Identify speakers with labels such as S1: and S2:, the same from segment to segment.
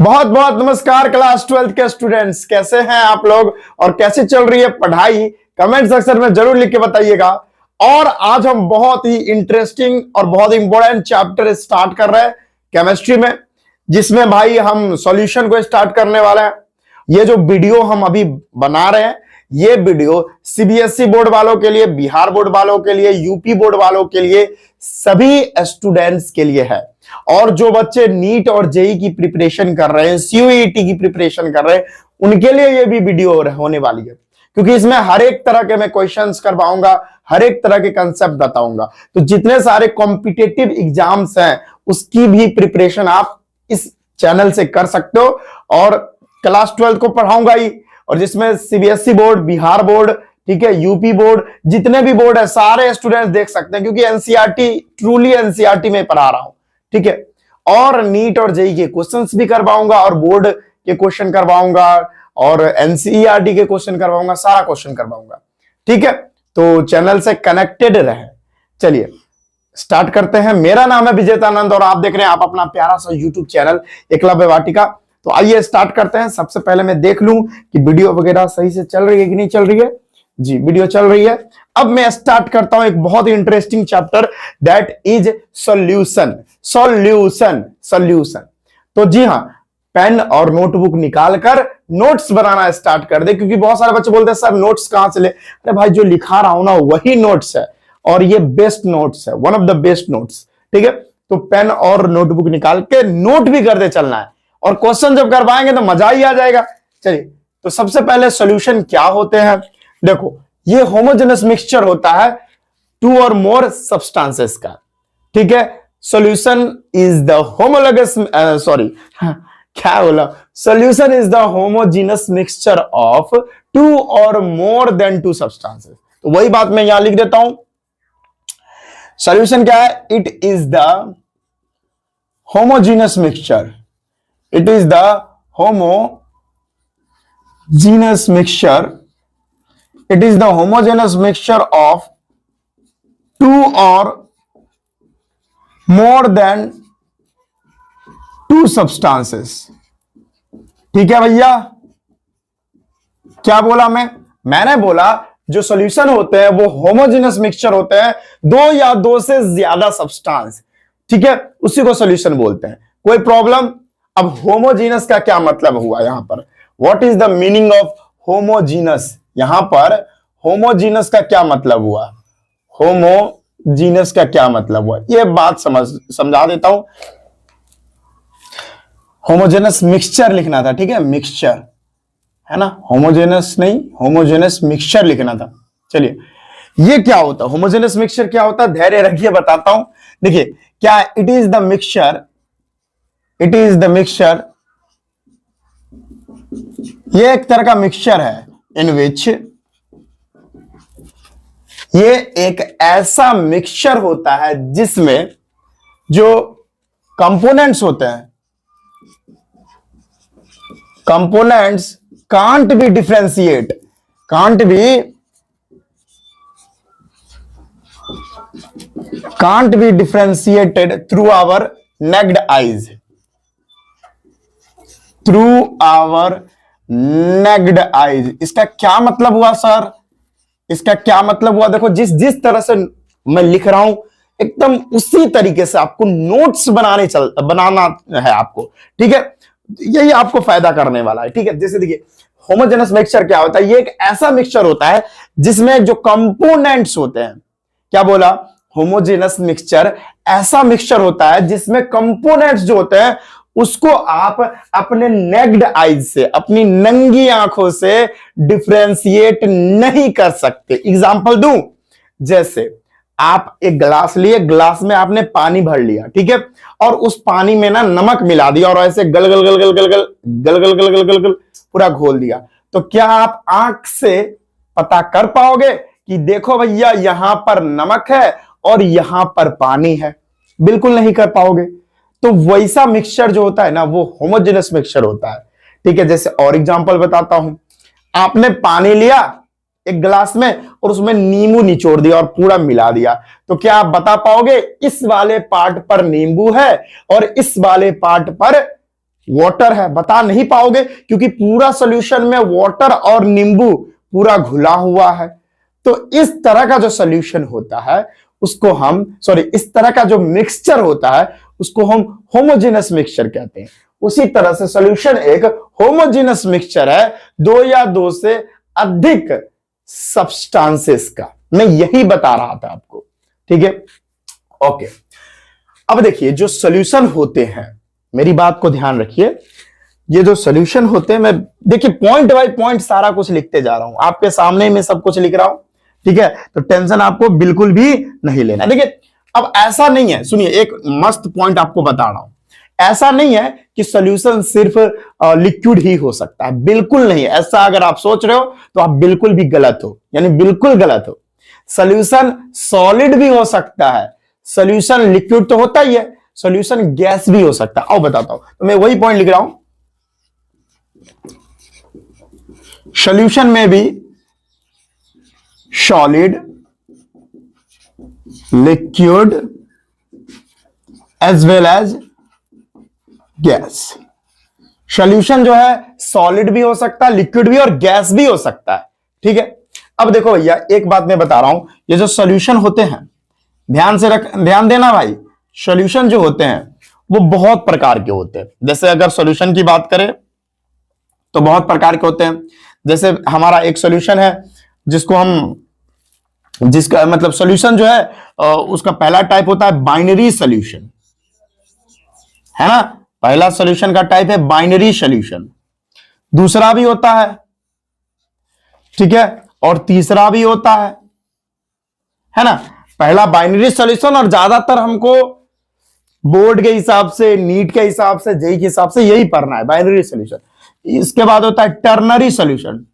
S1: बहुत बहुत नमस्कार क्लास 12th के स्टूडेंट्स, कैसे हैं आप लोग और कैसे चल रही है पढ़ाई? कमेंट सेक्शन में जरूर लिख के बताइएगा। और आज हम बहुत ही इंटरेस्टिंग और बहुत इंपॉर्टेंट चैप्टर स्टार्ट कर रहे हैं केमिस्ट्री में, जिसमें भाई हम सॉल्यूशन को स्टार्ट करने वाले हैं। ये जो वीडियो हम अभी बना रहे हैं, ये वीडियो सीबीएसई बोर्ड वालों के लिए, बिहार बोर्ड वालों के लिए, यूपी बोर्ड वालों के लिए, सभी स्टूडेंट्स के लिए है। और जो बच्चे नीट और जेई की प्रिपरेशन कर रहे हैं, सीयूईटी की प्रिपरेशन कर रहे हैं, उनके लिए ये भी वीडियो होने वाली है, क्योंकि इसमें हर एक तरह के मैं क्वेश्चंस करवाऊंगा, हर एक तरह के कंसेप्ट बताऊंगा। तो जितने सारे कॉम्पिटिटिव एग्जाम्स हैं उसकी भी प्रिपरेशन आप इस चैनल से कर सकते हो। और क्लास 12 को पढ़ाऊंगा ही, और जिसमें सीबीएसई बोर्ड, बिहार बोर्ड, ठीक है, यूपी बोर्ड, जितने भी बोर्ड है सारे स्टूडेंट्स देख सकते हैं, क्योंकि एनसीईआरटी ट्रूली एनसीईआरटी में पढ़ा रहा हूं, ठीक है। और नीट और जेई के क्वेश्चंस भी करवाऊंगा, और बोर्ड के क्वेश्चन करवाऊंगा, और एनसीईआरटी के क्वेश्चन करवाऊंगा, सारा क्वेश्चन करवाऊंगा, ठीक है। तो चैनल से कनेक्टेड रहे। चलिए स्टार्ट करते हैं। मेरा नाम है विजेतानंद और आप देख रहे हैं आप अपना प्यारा सा यूट्यूब चैनल एकलव्य वाटिका। तो आइए स्टार्ट करते हैं। सबसे पहले मैं देख लूं कि वीडियो वगैरह सही से चल रही है कि नहीं चल रही है। जी, वीडियो चल रही है। अब मैं स्टार्ट करता हूं एक बहुत ही interesting chapter, that is solution. Solution solution तो जी हां, पेन और नोटबुक निकालकर नोट्स बनाना स्टार्ट कर दे, क्योंकि बहुत सारे बच्चे बोलते हैं सर नोट्स कहां से ले। अरे भाई, जो लिखा रहा हूं ना वही नोट्स है, और ये बेस्ट नोट्स है, one of the best notes, ठीक है। तो पेन और नोटबुक निकाल के नोट भी करते चलना है, और क्वेश्चन जब करवाएंगे तो मजा ही आ जाएगा। चलिए, तो सबसे पहले सॉल्यूशन क्या होते हैं। देखो, ये होमोजेनस मिक्सचर होता है टू और मोर सब्सटेंसेस का, ठीक है। Solution is the homologous, sorry क्या बोला, solution is the homogeneous mixture of two or more then to substances. तो वही बात मैं यहां लिख देता हूं। सॉल्यूशन क्या है? It is the homogeneous mixture, it is the homogeneous mixture, it is the homogeneous mixture of two or more than two substances। ठीक है भैया, क्या बोला मैंने बोला जो सॉल्यूशन होते हैं वो होमोजेनस मिक्सचर होते हैं, दो या दो से ज्यादा सब्सटेंस, ठीक है, उसी को सॉल्यूशन बोलते हैं। कोई प्रॉब्लम? अब होमोजीनस का क्या मतलब हुआ यहां पर? What is the meaning of homogeneous? यहां पर होमोजीनस का क्या मतलब हुआ? होमोजीनस का क्या मतलब हुआ, यह बात समझा देता हूं। होमोजेनस मिक्सचर लिखना था, ठीक है, मिक्सचर है ना, होमोजेनस नहीं, होमोजेनस मिक्सचर लिखना था। चलिए, ये क्या होता है होमोजेनस मिक्सचर? क्या होता है, धैर्य रखिए, बताता हूं। देखिए क्या, it is the mixture, it is the mixture, ये एक तरह का मिक्सचर है इन विच, ये एक ऐसा मिक्सचर होता है जिसमें जो कंपोनेंट्स होते हैं, components can't be differentiate, can't be differentiated through our naked eyes, through our naked eyes. इसका क्या मतलब हुआ सर? इसका क्या मतलब हुआ? देखो, जिस तरह से मैं लिख रहा हूं एकदम उसी तरीके से आपको नोट्स बनाना है आपको, ठीक है। यही आपको फायदा करने वाला है, ठीक है। जैसे देखिए, होमोजेनस मिक्सचर क्या होता है? ये एक ऐसा मिक्सचर होता है जिसमें जो कंपोनेंट्स होते हैं, क्या बोला, होमोजेनस मिक्सचर ऐसा मिक्सचर होता है जिसमें कंपोनेंट्स जो होते हैं उसको आप अपने नेक्ड आईज से, अपनी नंगी आंखों से डिफरेंशिएट नहीं कर सकते। एग्जांपल दूं, जैसे आप एक ग्लास लिए, ग्लास में आपने पानी भर लिया, ठीक है, और उस पानी में ना नमक मिला दिया और ऐसे गल गल गल गल गल गल गल गल गल गल गल गल पूरा घोल दिया। तो क्या आप आंख से पता कर पाओगे कि देखो भैया यहां पर नमक है और यहां पर पानी है? बिल्कुल नहीं कर पाओगे। तो वैसा मिक्सचर जो होता है ना, वो होमोजेनस मिक्सचर होता है, ठीक है। जैसे और एग्जांपल बताता हूं, आपने पानी लिया एक गिलास में और उसमें नींबू निचोड़ दिया और पूरा मिला दिया, तो क्या आप बता पाओगे इस वाले पार्ट पर नींबू है और इस वाले पार्ट पर वाटर है, बता नहीं पाओगे क्योंकि पूरा सॉल्यूशन में वाटर और नींबू पूरा घुला हुआ है। तो इस तरह का जो सॉल्यूशन होता है उसको हम इस तरह का जो मिक्सचर होता है उसको हम होमोजेनस मिक्सचर कहते हैं। उसी तरह से सॉल्यूशन एक होमोजेनस मिक्सचर है, दो या दो से अधिक सब्सटेंसेस का। मैं यही बता रहा था आपको, ठीक है। ओके, अब देखिए जो सॉल्यूशन होते हैं, मेरी बात को ध्यान रखिए, ये जो सॉल्यूशन होते हैं, मैं देखिए पॉइंट बाय पॉइंट सारा कुछ लिखते जा रहा हूं, आपके सामने में सब कुछ लिख रहा हूं, ठीक है। तो टेंशन आपको बिल्कुल भी नहीं लेना। देखिए अब ऐसा नहीं है, सुनिए एक मस्त पॉइंट आपको बता रहा हूं, ऐसा नहीं है कि सॉल्यूशन सिर्फ लिक्विड ही हो सकता है, बिल्कुल नहीं। ऐसा अगर आप सोच रहे हो तो आप बिल्कुल भी गलत हो, यानी बिल्कुल गलत हो। सॉल्यूशन सॉलिड भी हो सकता है, सॉल्यूशन लिक्विड तो होता ही है, सॉल्यूशन गैस भी हो सकता है। आओ बताता हूं, तो मैं वही पॉइंट लिख रहा हूं, सॉल्यूशन में भी solid, liquid as well as gas. Solution जो है सॉलिड भी हो सकता है, लिक्विड भी और गैस भी हो सकता है, ठीक है। अब देखो भैया एक बात मैं बता रहा हूं, ये जो सॉल्यूशन होते हैं, ध्यान देना भाई, सॉल्यूशन जो होते हैं वो बहुत प्रकार के होते हैं। जैसे अगर सॉल्यूशन की बात करें तो बहुत प्रकार के होते हैं। जैसे हमारा एक सॉल्यूशन है जिसका मतलब सॉल्यूशन जो है उसका पहला टाइप होता है बाइनरी सॉल्यूशन, है ना। पहला सॉल्यूशन का टाइप है बाइनरी सॉल्यूशन, दूसरा भी होता है, ठीक है, और तीसरा भी होता है ना। पहला बाइनरी सॉल्यूशन, और ज्यादातर हमको बोर्ड के हिसाब से, नीट के हिसाब से, जेई के हिसाब से यही पढ़ना है, बाइनरी सॉल्यूशन। इसके बाद होता है टर्नरी सॉल्यूशन,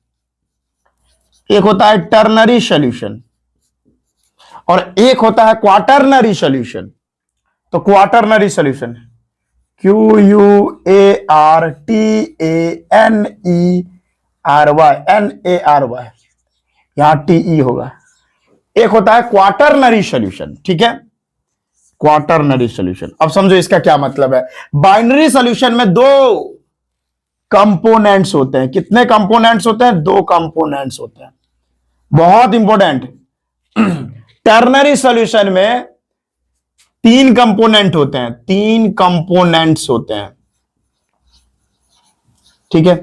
S1: एक होता है टर्नरी सॉल्यूशन, और एक होता है क्वाटरनरी सॉल्यूशन। तो क्वाटरनरी सॉल्यूशन QUARTANERY, यहां TE होगा। एक होता है क्वाटरनरी सॉल्यूशन, ठीक है, क्वाटरनरी सॉल्यूशन। अब समझो इसका क्या मतलब है। बाइनरी सॉल्यूशन में दो कंपोनेंट्स होते हैं। कितने कंपोनेंट्स होते हैं? दो कंपोनेंट्स होते हैं, बहुत इंपॉर्टेंट। टर्नरी सॉल्यूशन में तीन कंपोनेंट होते हैं, तीन कंपोनेंट्स होते हैं, ठीक है।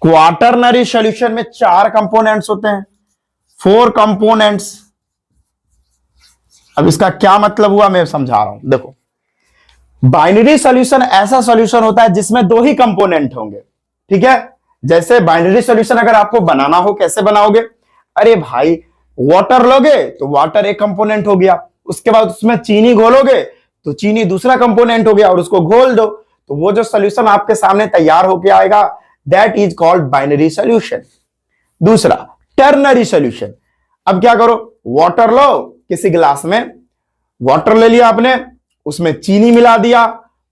S1: क्वाटरनरी सॉल्यूशन में चार कंपोनेंट्स होते हैं, 4 कंपोनेंट्स। अब इसका क्या मतलब हुआ मैं समझा रहा हूं, देखो। बाइनरी सॉल्यूशन ऐसा सॉल्यूशन होता है जिसमें दो ही कंपोनेंट होंगे, ठीक है। जैसे बाइनरी सॉल्यूशन अगर आपको बनाना हो, कैसे बनाओगे? अरे भाई वाटर लोगे तो वाटर एक कंपोनेंट हो गया, उसके बाद उसमें चीनी घोलोगे तो चीनी दूसरा कंपोनेंट हो गया, और उसको घोल दो तो वो जो सॉल्यूशन आपके सामने तैयार होके आएगा, that is called binary solution. दूसरा टर्नरी सॉल्यूशन। अब क्या करो, वाटर लो, किसी गिलास में वाटर ले लिया आपने, उसमें चीनी मिला दिया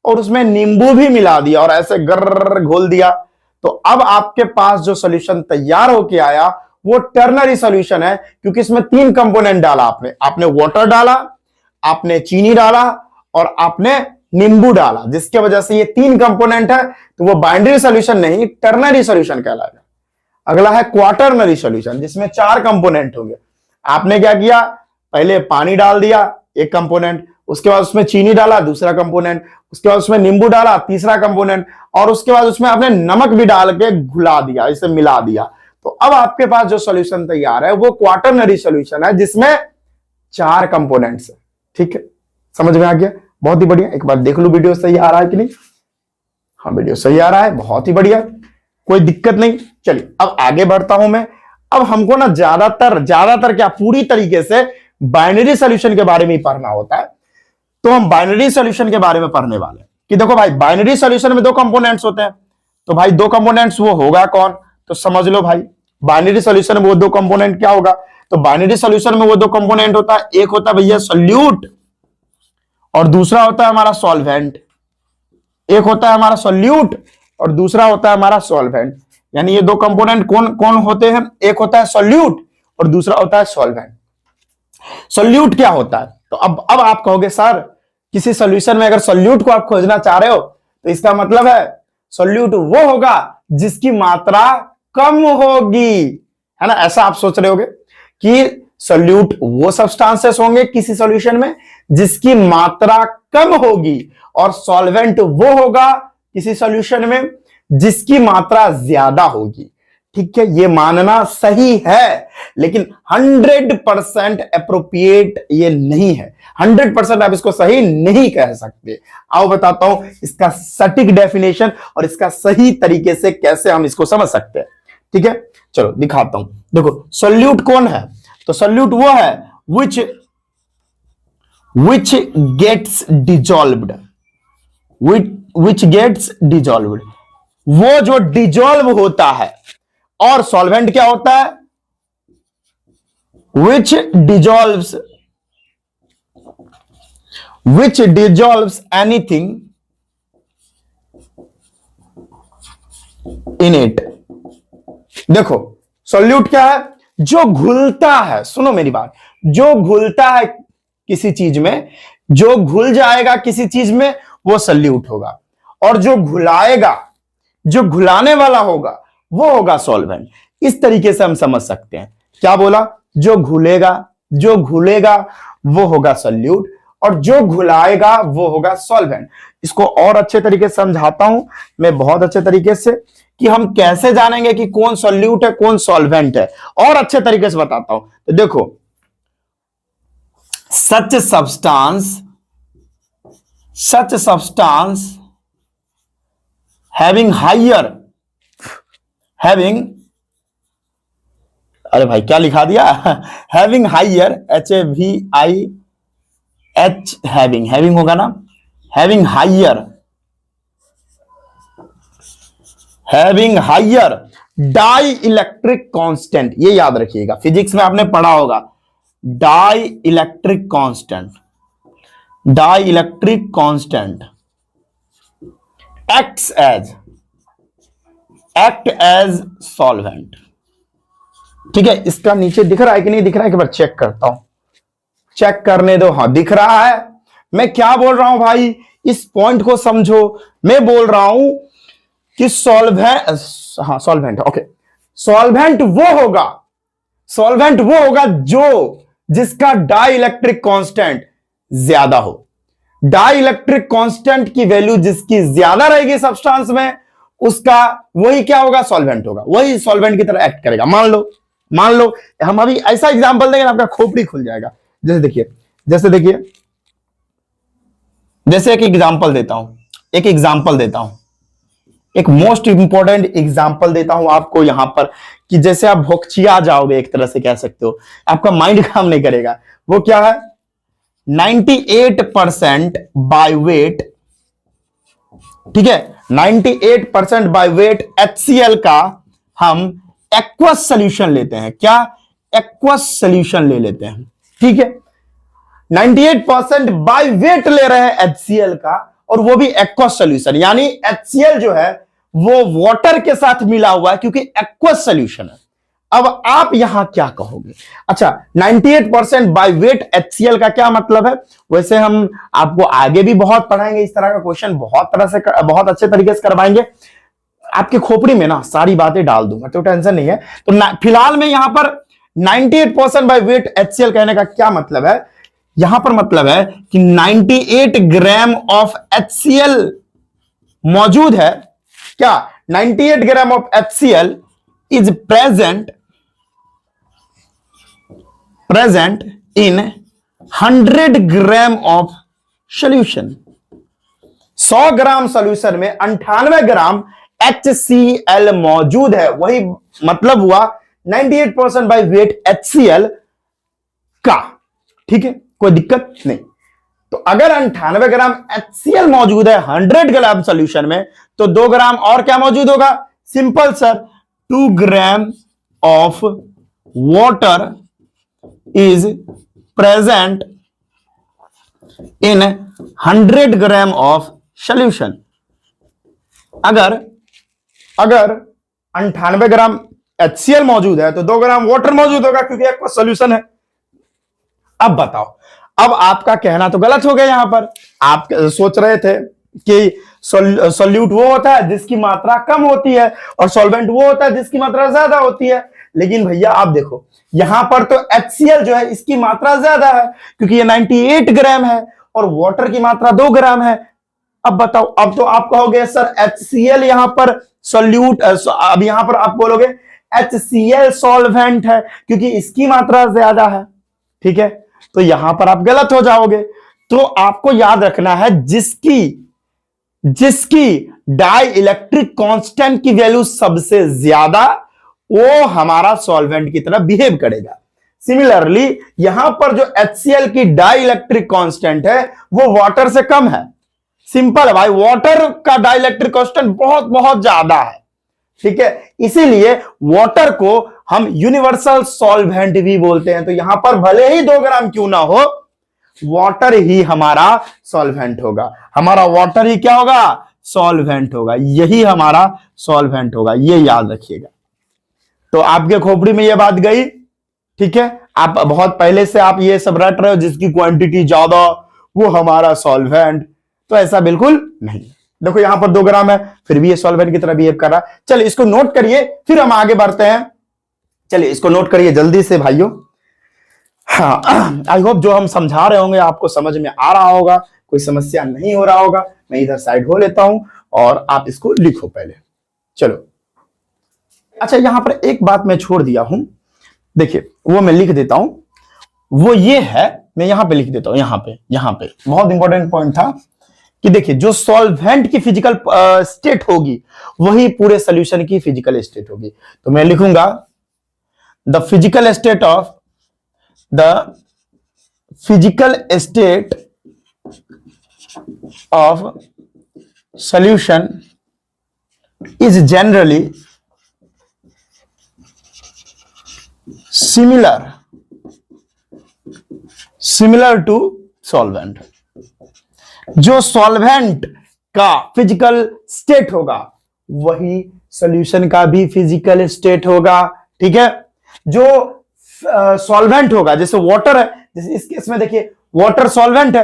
S1: और उसमें नींबू भी मिला दिया और ऐसे गर्र घोल दिया, तो अब आपके पास जो सॉल्यूशन तैयार होके आया वो टर्नरी सॉल्यूशन है, क्योंकि इसमें तीन कंपोनेंट डाला आपने वाटर डाला, आपने चीनी डाला और आपने नींबू डाला, जिसके वजह से ये तीन कंपोनेंट है, तो वो बाइनरी सॉल्यूशन नहीं, टर्नरी सॉल्यूशन कहलाएगा। अगला है क्वाटरनरी सॉल्यूशन, जिसमें चार कंपोनेंट होंगे। आपने क्या किया, पहले पानी डाल दिया एक कंपोनेंट, उसके बाद उसमें चीनी डाला दूसरा कंपोनेंट, उसके बाद उसमें नींबू डाला तीसरा कंपोनेंट, और उसके बाद उसमें आपने नमक भी डाल के घुला दिया, इसे मिला दिया। तो अब आपके पास जो सॉल्यूशन तैयार है वो क्वाटरनरी सॉल्यूशन है, जिसमें चार कंपोनेंट्स है, ठीक है। समझ में आ गया? बहुत ही बढ़िया। एक बार देख लो वीडियो सही आ रहा है कि नहीं। हाँ वीडियो सही आ रहा है, बहुत ही बढ़िया, कोई दिक्कत नहीं। चलिए अब आगे बढ़ता हूं मैं। अब हमको ना ज्यादातर क्या, पूरी तरीके से बाइनरी सॉल्यूशन के बारे में ही पढ़ना होता है, तो हम बाइनरी सॉल्यूशन के बारे में पढ़ने वाले हैं कि देखो भाई बाइनरी सॉल्यूशन में दो कंपोनेंट्स होते हैं, तो भाई दो कंपोनेंट्स वो होगा कौन, तो समझ लो भाई बाइनरी सॉल्यूशन में वो दो कंपोनेंट क्या होगा। तो बाइनरी सॉल्यूशन में वो दो कंपोनेंट होता है, एक होता है भैया सोल्यूट और दूसरा होता है हमारा सॉल्वेंट। एक होता है हमारा सोल्यूट और दूसरा होता है हमारा सॉल्वेंट। यानी ये दो कंपोनेंट कौन कौन होते हैं, एक होता है सोल्यूट और दूसरा होता है सॉल्वेंट। सोल्यूट क्या होता है, तो अब आप कहोगे सर किसी सॉल्यूशन में अगर सोल्यूट को आप खोजना चाह रहे हो तो इसका मतलब है सॉल्यूट वो होगा जिसकी मात्रा कम होगी, है ना। ऐसा आप सोच रहे होगे कि सॉल्यूट वो सब्सटेंसेस होंगे किसी सॉल्यूशन में जिसकी मात्रा कम होगी, और सॉल्वेंट वो होगा किसी सॉल्यूशन में जिसकी मात्रा ज्यादा होगी। ठीक है, ये मानना सही है, लेकिन 100% अप्रोप्रिएट ये नहीं है। 100% आप इसको सही नहीं कह सकते। आओ बताता हूं इसका सटीक डेफिनेशन और इसका सही तरीके से कैसे हम इसको समझ सकते हैं। ठीक है, चलो दिखाता हूं। देखो सॉल्यूट कौन है, तो सॉल्यूट वो है which gets dissolved, which gets dissolved, वो जो डिजॉल्व होता है। और सॉल्वेंट क्या होता है, which dissolves anything in it। देखो सॉल्यूट क्या है, जो घुलता है, सुनो मेरी बात, जो घुलता है किसी चीज में, जो घुल जाएगा किसी चीज में वो सॉल्यूट होगा, और जो घुलाएगा, जो घुलाने वाला होगा वो होगा सॉल्वेंट। इस तरीके से हम समझ सकते हैं। क्या बोला, जो घुलेगा वो होगा सॉल्यूट, और जो घुलाएगा वो होगा सॉल्वेंट। इसको और अच्छे तरीके से समझाता हूं मैं, बहुत अच्छे तरीके से, कि हम कैसे जानेंगे कि कौन सॉल्यूट है कौन सॉल्वेंट है, और अच्छे तरीके से बताता हूं। तो देखो, सच सब्सटेंस having अरे भाई क्या लिखा दिया, having higher, having होगा ना, having higher डाइइलेक्ट्रिक कांस्टेंट, ये याद रखिएगा, फिजिक्स में आपने पढ़ा होगा। Dielectric constant act as solvent. ठीक है, इसका नीचे दिख रहा है कि नहीं दिख रहा है, एक बार चेक करता हूं, चेक करने दो। हाँ दिख रहा है। मैं क्या बोल रहा हूं भाई, इस पॉइंट को समझो। मैं बोल रहा हूं कि सॉल्वेंट, ओके, सॉल्वेंट वो होगा जिसका डाइइलेक्ट्रिक कांस्टेंट ज्यादा हो। डाइइलेक्ट्रिक कांस्टेंट की वैल्यू जिसकी ज्यादा रहेगी सब्सटेंस में, उसका वही क्या होगा, सॉल्वेंट होगा, वही सॉल्वेंट की तरह एक्ट करेगा। मान लो हम अभी ऐसा एग्जांपल देंगे, आपका खोपड़ी खुल जाएगा। जैसे देखिए जैसे एक एग्जांपल देता हूं, एक मोस्ट इंपॉर्टेंट एग्जांपल देता हूं आपको यहां पर, कि जैसे आप भोकचिया जाओगे, एक तरह से कह सकते हो, आपका माइंड काम नहीं करेगा। वो क्या है, 98% बाय वेट, ठीक है, 98% बाय वेट HCl का हम एक्वस सॉल्यूशन लेते हैं। क्या, एक्वस सॉल्यूशन ले लेते हैं। ठीक है, 98% बाय वेट ले रहे हैं HCl का, और वो भी एक्वस सॉल्यूशन, यानी HCl जो है वो वाटर के साथ मिला हुआ है क्योंकि एक्वस सॉल्यूशन है। अब आप यहां क्या कहोगे, अच्छा 98% बाय वेट HCl का क्या मतलब है, वैसे हम आपको आगे भी बहुत पढ़ाएंगे, इस तरह का क्वेश्चन बहुत अच्छे तरीके से करवाएंगे। आपकी खोपड़ी में ना सारी बातें डाल दूंगा, तो टेंशन नहीं है। तो फिलहाल में यहां पर 98% बाय वेट HCl कहने का क्या मतलब है, यहां पर मतलब है कि 98 ग्राम ऑफ HCl मौजूद है। क्या, 98 gram of HCl is present in 100 gram of solution. 100 gram solution में 98 ग्राम HCl मौजूद है, वही मतलब हुआ 98% बाय वेट HCl का। ठीक है, कोई दिक्कत नहीं। तो अगर 98 ग्राम HCl मौजूद है 100 ग्राम सॉल्यूशन में, तो 2 ग्राम और क्या मौजूद होगा, simple sir, 2 gram of water is present in 100 gram of solution. अगर 98 ग्राम HCl मौजूद है तो 2 ग्राम वाटर मौजूद होगा क्योंकि एक सॉल्यूशन है। अब बताओ, अब आपका कहना तो गलत हो गया। यहां पर आप सोच रहे थे कि सॉल्यूट वो होता है जिसकी मात्रा कम होती है, और सॉल्वेंट वो होता है जिसकी मात्रा ज्यादा होती है। लेकिन भैया आप देखो यहां पर तो HCl जो है इसकी मात्रा ज्यादा है, क्योंकि ये 98 ग्राम है और वाटर की मात्रा 2 ग्राम है। अब बताओ, अब तो आप कहोगे सर HCl यहां पर सॉल्यूट, अब यहां पर आप बोलोगे HCl सॉल्वेंट है क्योंकि इसकी मात्रा ज्यादा है। ठीक है, तो यहां पर आप गलत हो जाओगे। तो आपको याद रखना है जिसकी डाई इलेक्ट्रिक कांस्टेंट की वैल्यू सबसे ज्यादा, वो हमारा सॉल्वेंट की तरह बिहेव करेगा। सिमिलरली यहां पर जो HCl की डाई इलेक्ट्रिक कांस्टेंट है वो वाटर से कम है। सिंपल है भाई, वाटर का डाई इलेक्ट्रिक कांस्टेंट बहुत बहुत ज्यादा है। ठीक है, इसीलिए वाटर को हम यूनिवर्सल सॉल्वेंट भी बोलते हैं। तो यहां पर भले ही 2 ग्राम क्यों ना हो, वाटर ही हमारा सॉल्वेंट होगा। हमारा वाटर ही क्या होगा? सॉल्वेंट होगा। यही हमारा सॉल्वेंट होगा, ये याद रखिएगा। तो आपके खोपड़ी में ये बात गई। ठीक है, आप बहुत पहले से आप ये सब रट रहे हो, जिसकी क्वांटिटी ज्यादा वो हमारा सॉल्वेंट। तो ऐसा बिल्कुल नहीं। देखो यहां पर 2 ग्राम है, फिर भी ये सॉल्वेंट की तरह बिहेव कर रहा है। चलिए इसको नोट करिए, फिर हम आगे बढ़ते हैं। चलिए इसको नोट करिए जल्दी से भाइयों। हाँ, आई होप जो हम समझा रहे होंगे आपको समझ में आ रहा होगा, कोई समस्या नहीं हो रहा होगा। मैं इधर साइड हो लेता हूं और आप इसको लिखो पहले। चलो, अच्छा यहां पर एक बात मैं छोड़ दिया हूं, देखिए वो मैं लिख देता हूं। वो ये है, मैं यहां पे लिख देता हूं, यहां पे बहुत इंपॉर्टेंट पॉइंट था कि देखिए जो सॉल्वेंट की फिजिकल स्टेट होगी वही पूरे सॉल्यूशन की फिजिकल स्टेट होगी। तो मैं लिखूंगा the physical state of solution is generally similar to solvent। जो सॉल्वेंट का फिजिकल स्टेट होगा वही सॉल्यूशन का भी फिजिकल स्टेट होगा। ठीक है, जो सॉल्वेंट होगा, जैसे वाटर है, जैसे इस केस में देखिए वाटर सॉल्वेंट है,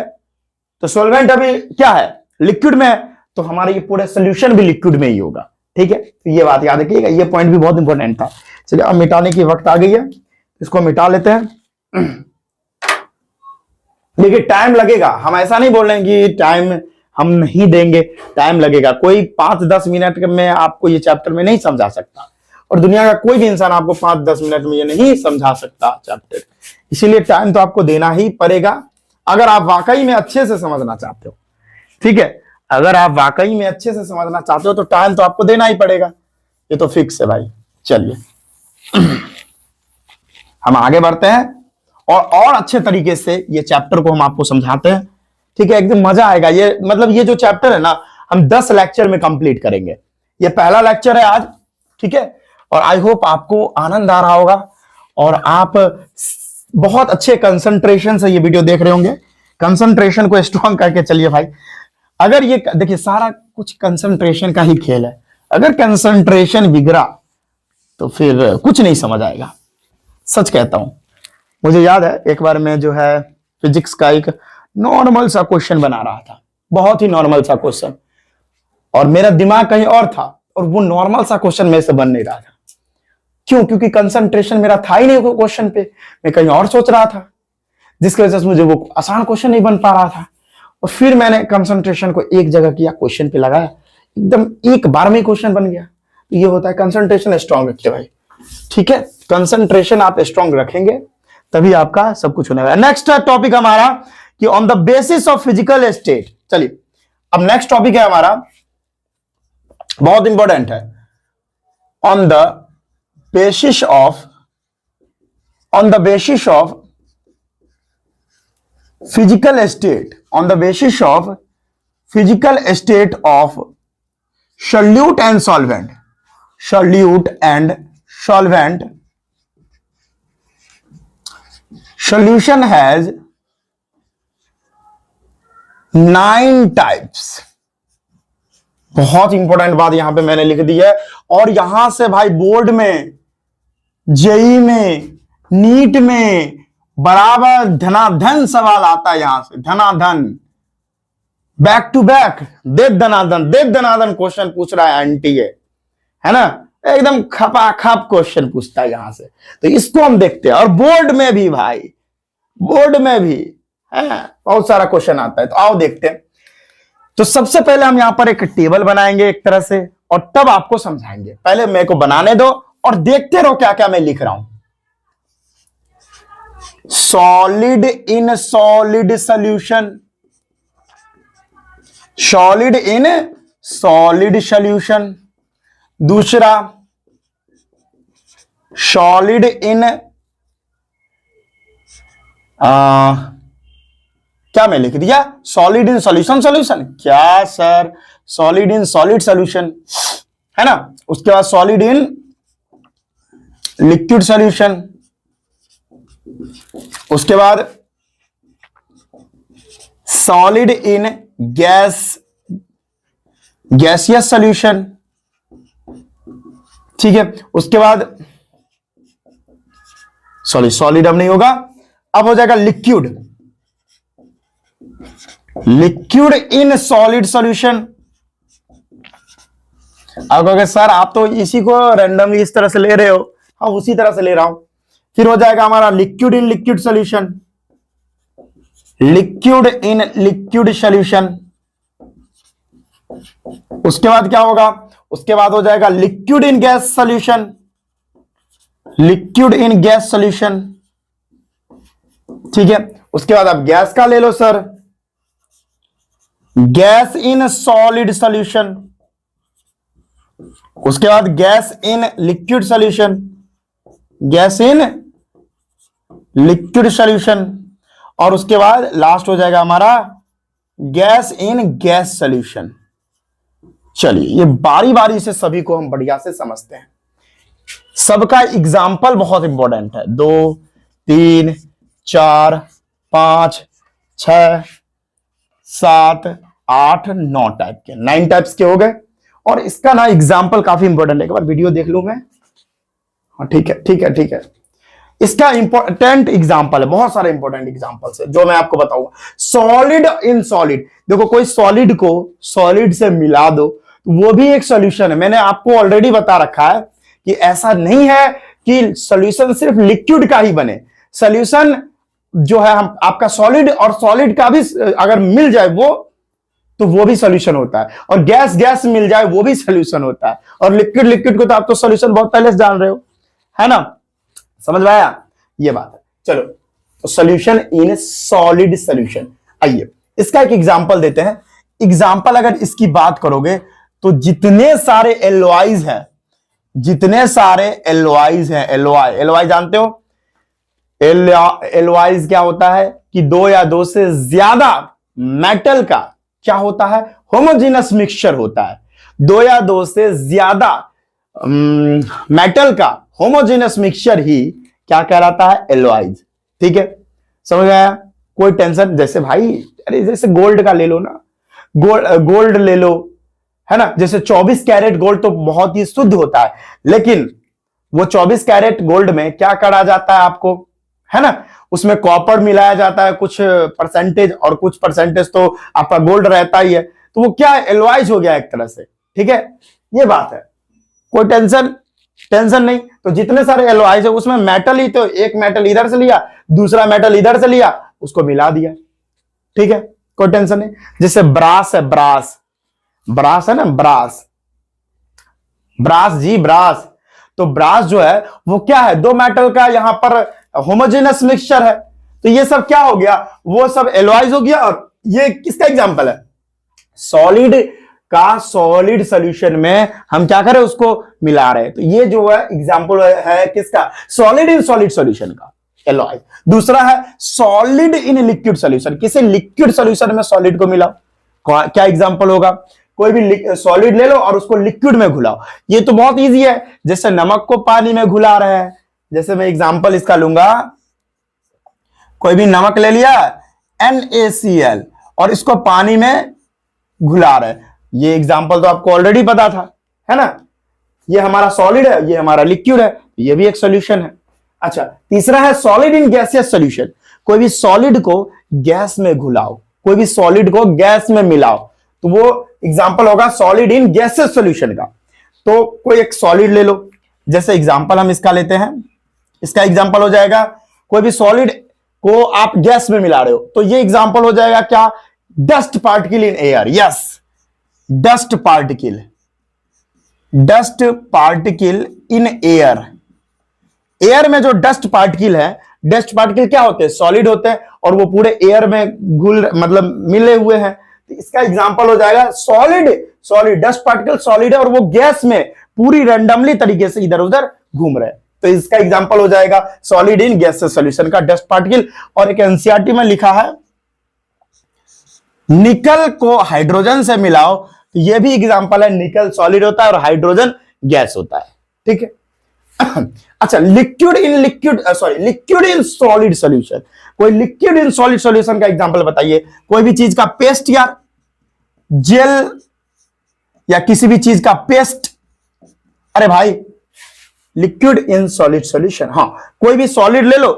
S1: तो सॉल्वेंट अभी क्या है? लिक्विड में है, तो हमारा ये पूरा सॉल्यूशन भी लिक्विड में ही होगा। ठीक है, तो ये बात याद रखिएगा, ये पॉइंट भी बहुत इंपॉर्टेंट था। चलिए अब मिटाने की वक्त आ गई है, इसको मिटा लेते हैं। देखिए टाइम लगेगा, हम ऐसा नहीं बोल रहे हैं कि टाइम हम नहीं देंगे, टाइम लगेगा। कोई 5-10 मिनट में आपको ये चैप्टर में नहीं समझा सकता, और दुनिया का कोई भी इंसान आपको 5-10 मिनट में ये नहीं समझा सकता चैप्टर। इसीलिए टाइम तो आपको देना ही पड़ेगा, अगर आप वाकई में अच्छे से समझना चाहते हो। ठीक है, अगर आप वाकई में अच्छे से समझना चाहते हो तो टाइम तो आपको देना ही पड़ेगा, ये तो फिक्स है भाई। चलिए हम आगे बढ़ते हैं और अच्छे तरीके से ये चैप्टर को हम आपको समझाते हैं। ठीक है, एकदम मजा आएगा। ये मतलब ये जो चैप्टर है ना, हम 10 लेक्चर में कंप्लीट करेंगे। ये पहला लेक्चर है आज। ठीक है, और आई होप आपको आनंद आ रहा होगा और आप बहुत अच्छे कंसंट्रेशन से ये वीडियो देख रहे होंगे। कंसंट्रेशन को स्ट्रॉन्ग करके चलिए भाई। अगर ये देखिए सारा कुछ कंसंट्रेशन का ही खेल है, अगर कंसंट्रेशन बिगड़ा तो फिर कुछ नहीं समझ आएगा। सच कहता हूं, मुझे याद है एक बार मैं जो है फिजिक्स का एक नॉर्मल सा क्वेश्चन बना रहा था, बहुत ही नॉर्मल सा क्वेश्चन, और मेरा दिमाग कहीं और था और वो नॉर्मल सा क्वेश्चन मेरे से बन नहीं रहा था। क्यों? क्योंकि कंसंट्रेशन मेरा था ही नहीं क्वेश्चन पे, मैं कहीं और सोच रहा था, जिसकी वजह से मुझे वो आसान क्वेश्चन नहीं बन पा रहा था। और फिर मैंने कंसंट्रेशन को एक जगह किया, क्वेश्चन पे लगाया, एकदम एक बार में क्वेश्चन बन गया। तो ये होता है कंसंट्रेशन स्ट्रांग रखते भाई। ठीक है, कंसंट्रेशन आप स्ट्रांग रखेंगे तभी आपका सब कुछ होने वाला। नेक्स्ट टॉपिक हमारा कि on the basis of physical state. चलिए अब नेक्स्ट टॉपिक है हमारा, बहुत इंपॉर्टेंट है, on the basis of physical state, on the basis of physical state of solute and solvent solution has 9 types। बहुत इंपॉर्टेंट बात यहां पे मैंने लिख दी है, और यहां से भाई बोर्ड में, जेई में, नीट में बराबर धनाधन सवाल आता है। यहां से धनाधन बैक टू बैक दे दनादन क्वेश्चन पूछ रहा है एनटीए, है ना, एकदम खपाखप क्वेश्चन पूछता है यहां से। तो इसको हम देखते हैं। और बोर्ड में भी भाई, बोर्ड में भी है बहुत सारा क्वेश्चन आता है। तो आओ देखते हैं। तो सबसे पहले हम यहां पर एक टेबल बनाएंगे एक तरह से, और तब आपको समझाएंगे। पहले मेरे को बनाने दो और देखते रहो क्या क्या मैं लिख रहा हूं। Solid in solid solution, solid in solid solution. दूसरा सॉलिड इन क्या मैं लिख दिया, सॉलिड इन सॉल्यूशन, सॉल्यूशन क्या sir, solid in solid solution, है ना। उसके बाद सॉलिड इन लिक्विड सॉल्यूशन, उसके बाद सॉलिड इन गैसियस सॉल्यूशन, ठीक है। उसके बाद सॉलिड अब नहीं होगा, अब हो जाएगा liquid, liquid in solid solution. अब कहोगे सर आप तो इसी को रैंडमली इस तरह से ले रहे हो, हाँ उसी तरह से ले रहा हूं। फिर हो जाएगा हमारा liquid in liquid solution, liquid in liquid solution. उसके बाद क्या होगा, उसके बाद हो जाएगा liquid in gas solution, liquid in gas solution, ठीक है। उसके बाद अब गैस का ले लो sir, gas in solid solution. उसके बाद gas in liquid solution, gas in liquid solution. और उसके बाद लास्ट हो जाएगा हमारा गैस इन गैस सॉल्यूशन। चलिए ये बारी बारी से सभी को हम बढ़िया से समझते हैं। सबका एग्जाम्पल बहुत इंपॉर्टेंट है। 2 3 4 5 6 7 8 9 टाइप के, 9 टाइप्स के हो गए। और इसका ना एग्जाम्पल काफी इंपॉर्टेंट है, एक बार वीडियो देख लूं मैं। हाँ ठीक है ठीक है ठीक है। इसका इंपॉर्टेंट एग्जाम्पल है, बहुत सारे इंपॉर्टेंट एग्जाम्पल्स है जो मैं आपको बताऊंगा। सॉलिड इन सॉलिड, देखो कोई सॉलिड को सॉलिड से मिला दो तो वो भी एक सॉल्यूशन है। मैंने आपको ऑलरेडी बता रखा है कि ऐसा नहीं है कि सॉल्यूशन सिर्फ लिक्विड का ही बने। सॉल्यूशन जो है हम आपका सॉलिड और सॉलिड का भी अगर मिल जाए तो वो भी सॉल्यूशन होता है। और गैस गैस मिल जाए वो भी सॉल्यूशन होता है। और लिक्विड लिक्विड को तो आप तो सॉल्यूशन बहुत पहले से जान रहे हो, है ना। समझ में आया ये बात है। चलो तो सॉल्यूशन इन सॉलिड सॉल्यूशन, आइए इसका एक एग्जांपल देते हैं। एग्जांपल अगर इसकी बात करोगे तो जितने सारे एलओआईज हैं, जितने सारे एलओआईज हैं, एलओआई जानते हो, एलओआईज क्या होता है कि 2 या 2 से ज्यादा मेटल का क्या होता है, होमोजेनस मिक्सचर होता है। 2 या 2 से ज्यादा मेटल का होमोजेनस मिक्सचर ही क्या कहलाता है, एलओआईज। ठीक है, समझ आया, कोई टेंशन। जैसे भाई अरे जैसे गोल्ड का ले लो ना, गोल्ड ले लो, है ना। जैसे 24 कैरेट गोल्ड तो बहुत ही शुद्ध होता है, लेकिन वो 24 कैरेट गोल्ड में क्या करा जाता है आपको, है ना, उसमें कॉपर मिलाया जाता है कुछ परसेंटेज, और कुछ परसेंटेज तो आपका गोल्ड रहता ही है। तो वो क्या एलओआईज हो गया एक तरह से। ठीक है, ये बात है, कोई टेंशन नहीं। तो जितने सारे एलओआईज है उसमें मेटल ही, तो एक मेटल इधर से लिया, दूसरा मेटल इधर से लिया, उसको मिला दिया। ठीक है, कोई टेंशन नहीं। जैसे ब्रास है, ब्रास है ना, ब्रास जी, ब्रास। तो ब्रास जो है वो क्या है, 2 मेटल का यहां पर होमोजेनस मिक्सचर है। तो ये सब क्या हो गया, वो सब एलओआईज हो गया। और ये किसका एग्जांपल है, सॉलिड का सॉलिड सॉल्यूशन में हम क्या करें, उसको मिला रहे हैं। तो ये जो है एग्जांपल है किसका, सॉलिड इन सॉलिड सॉल्यूशन का, एलओआई। दूसरा है सॉलिड इन लिक्विड सॉल्यूशन, किसी लिक्विड सॉल्यूशन में सॉलिड को मिलाओ, क्या एग्जांपल होगा, कोई भी सॉलिड ले लो और उसको लिक्विड में घुलाओ। ये तो बहुत इजी है, जैसे नमक को पानी में घुला रहे हैं। जैसे मैं एग्जांपल इसका लूंगा, कोई भी नमक ले लिया NaCl और इसको पानी में घुला रहे हैं। ये एग्जांपल तो आपको ऑलरेडी पता था, है ना। ये हमारा सॉलिड है, ये हमारा लिक्विड है, ये भी एक सॉल्यूशन है। अच्छा, तीसरा है सॉलिड इन गैसियस सॉल्यूशन, कोई भी सॉलिड को गैस में घुलाओ, कोई भी सॉलिड को गैस में मिलाओ, तो वो एग्जांपल होगा सॉलिड इन गैसेस सॉल्यूशन का। तो कोई एक सॉलिड ले लो, जैसे एग्जांपल हम इसका लेते हैं, इसका एग्जांपल हो जाएगा कोई भी सॉलिड को आप गैस में मिला रहे हो, तो ये एग्जांपल हो जाएगा क्या, dust particle in air. Yes, dust particle, dust particle in air. Air में जो डस्ट पार्टिकल है, डस्ट पार्टिकल क्या होते हैं, सॉलिड होते हैं और वो पूरे एयर में घुल मतलब मिले हुए हैं। तो इसका एग्जांपल हो जाएगा solid, solid dust particle solid है और वो गैस में पूरी रैंडमली तरीके से इधर उधर घूम रहे हैं, तो इसका एग्जांपल हो जाएगा सॉलिड इन गैसेस सॉल्यूशन का डस्ट पार्टिकल। और एक एनसीईआरटी में लिखा है निकल को हाइड्रोजन से मिलाओ, तो ये भी एग्जांपल है, निकल सॉलिड होता है और हाइड्रोजन गैस होता है। ठीक है। अच्छा, लिक्विड इन सॉलिड सॉल्यूशन, कोई लिक्विड इन सॉलिड सॉल्यूशन का एग्जांपल बताइए। कोई भी चीज का पेस्ट यार, जेल या किसी भी चीज का पेस्ट, अरे भाई लिक्विड इन सॉलिड सॉल्यूशन। हाँ, कोई भी सॉलिड ले लो,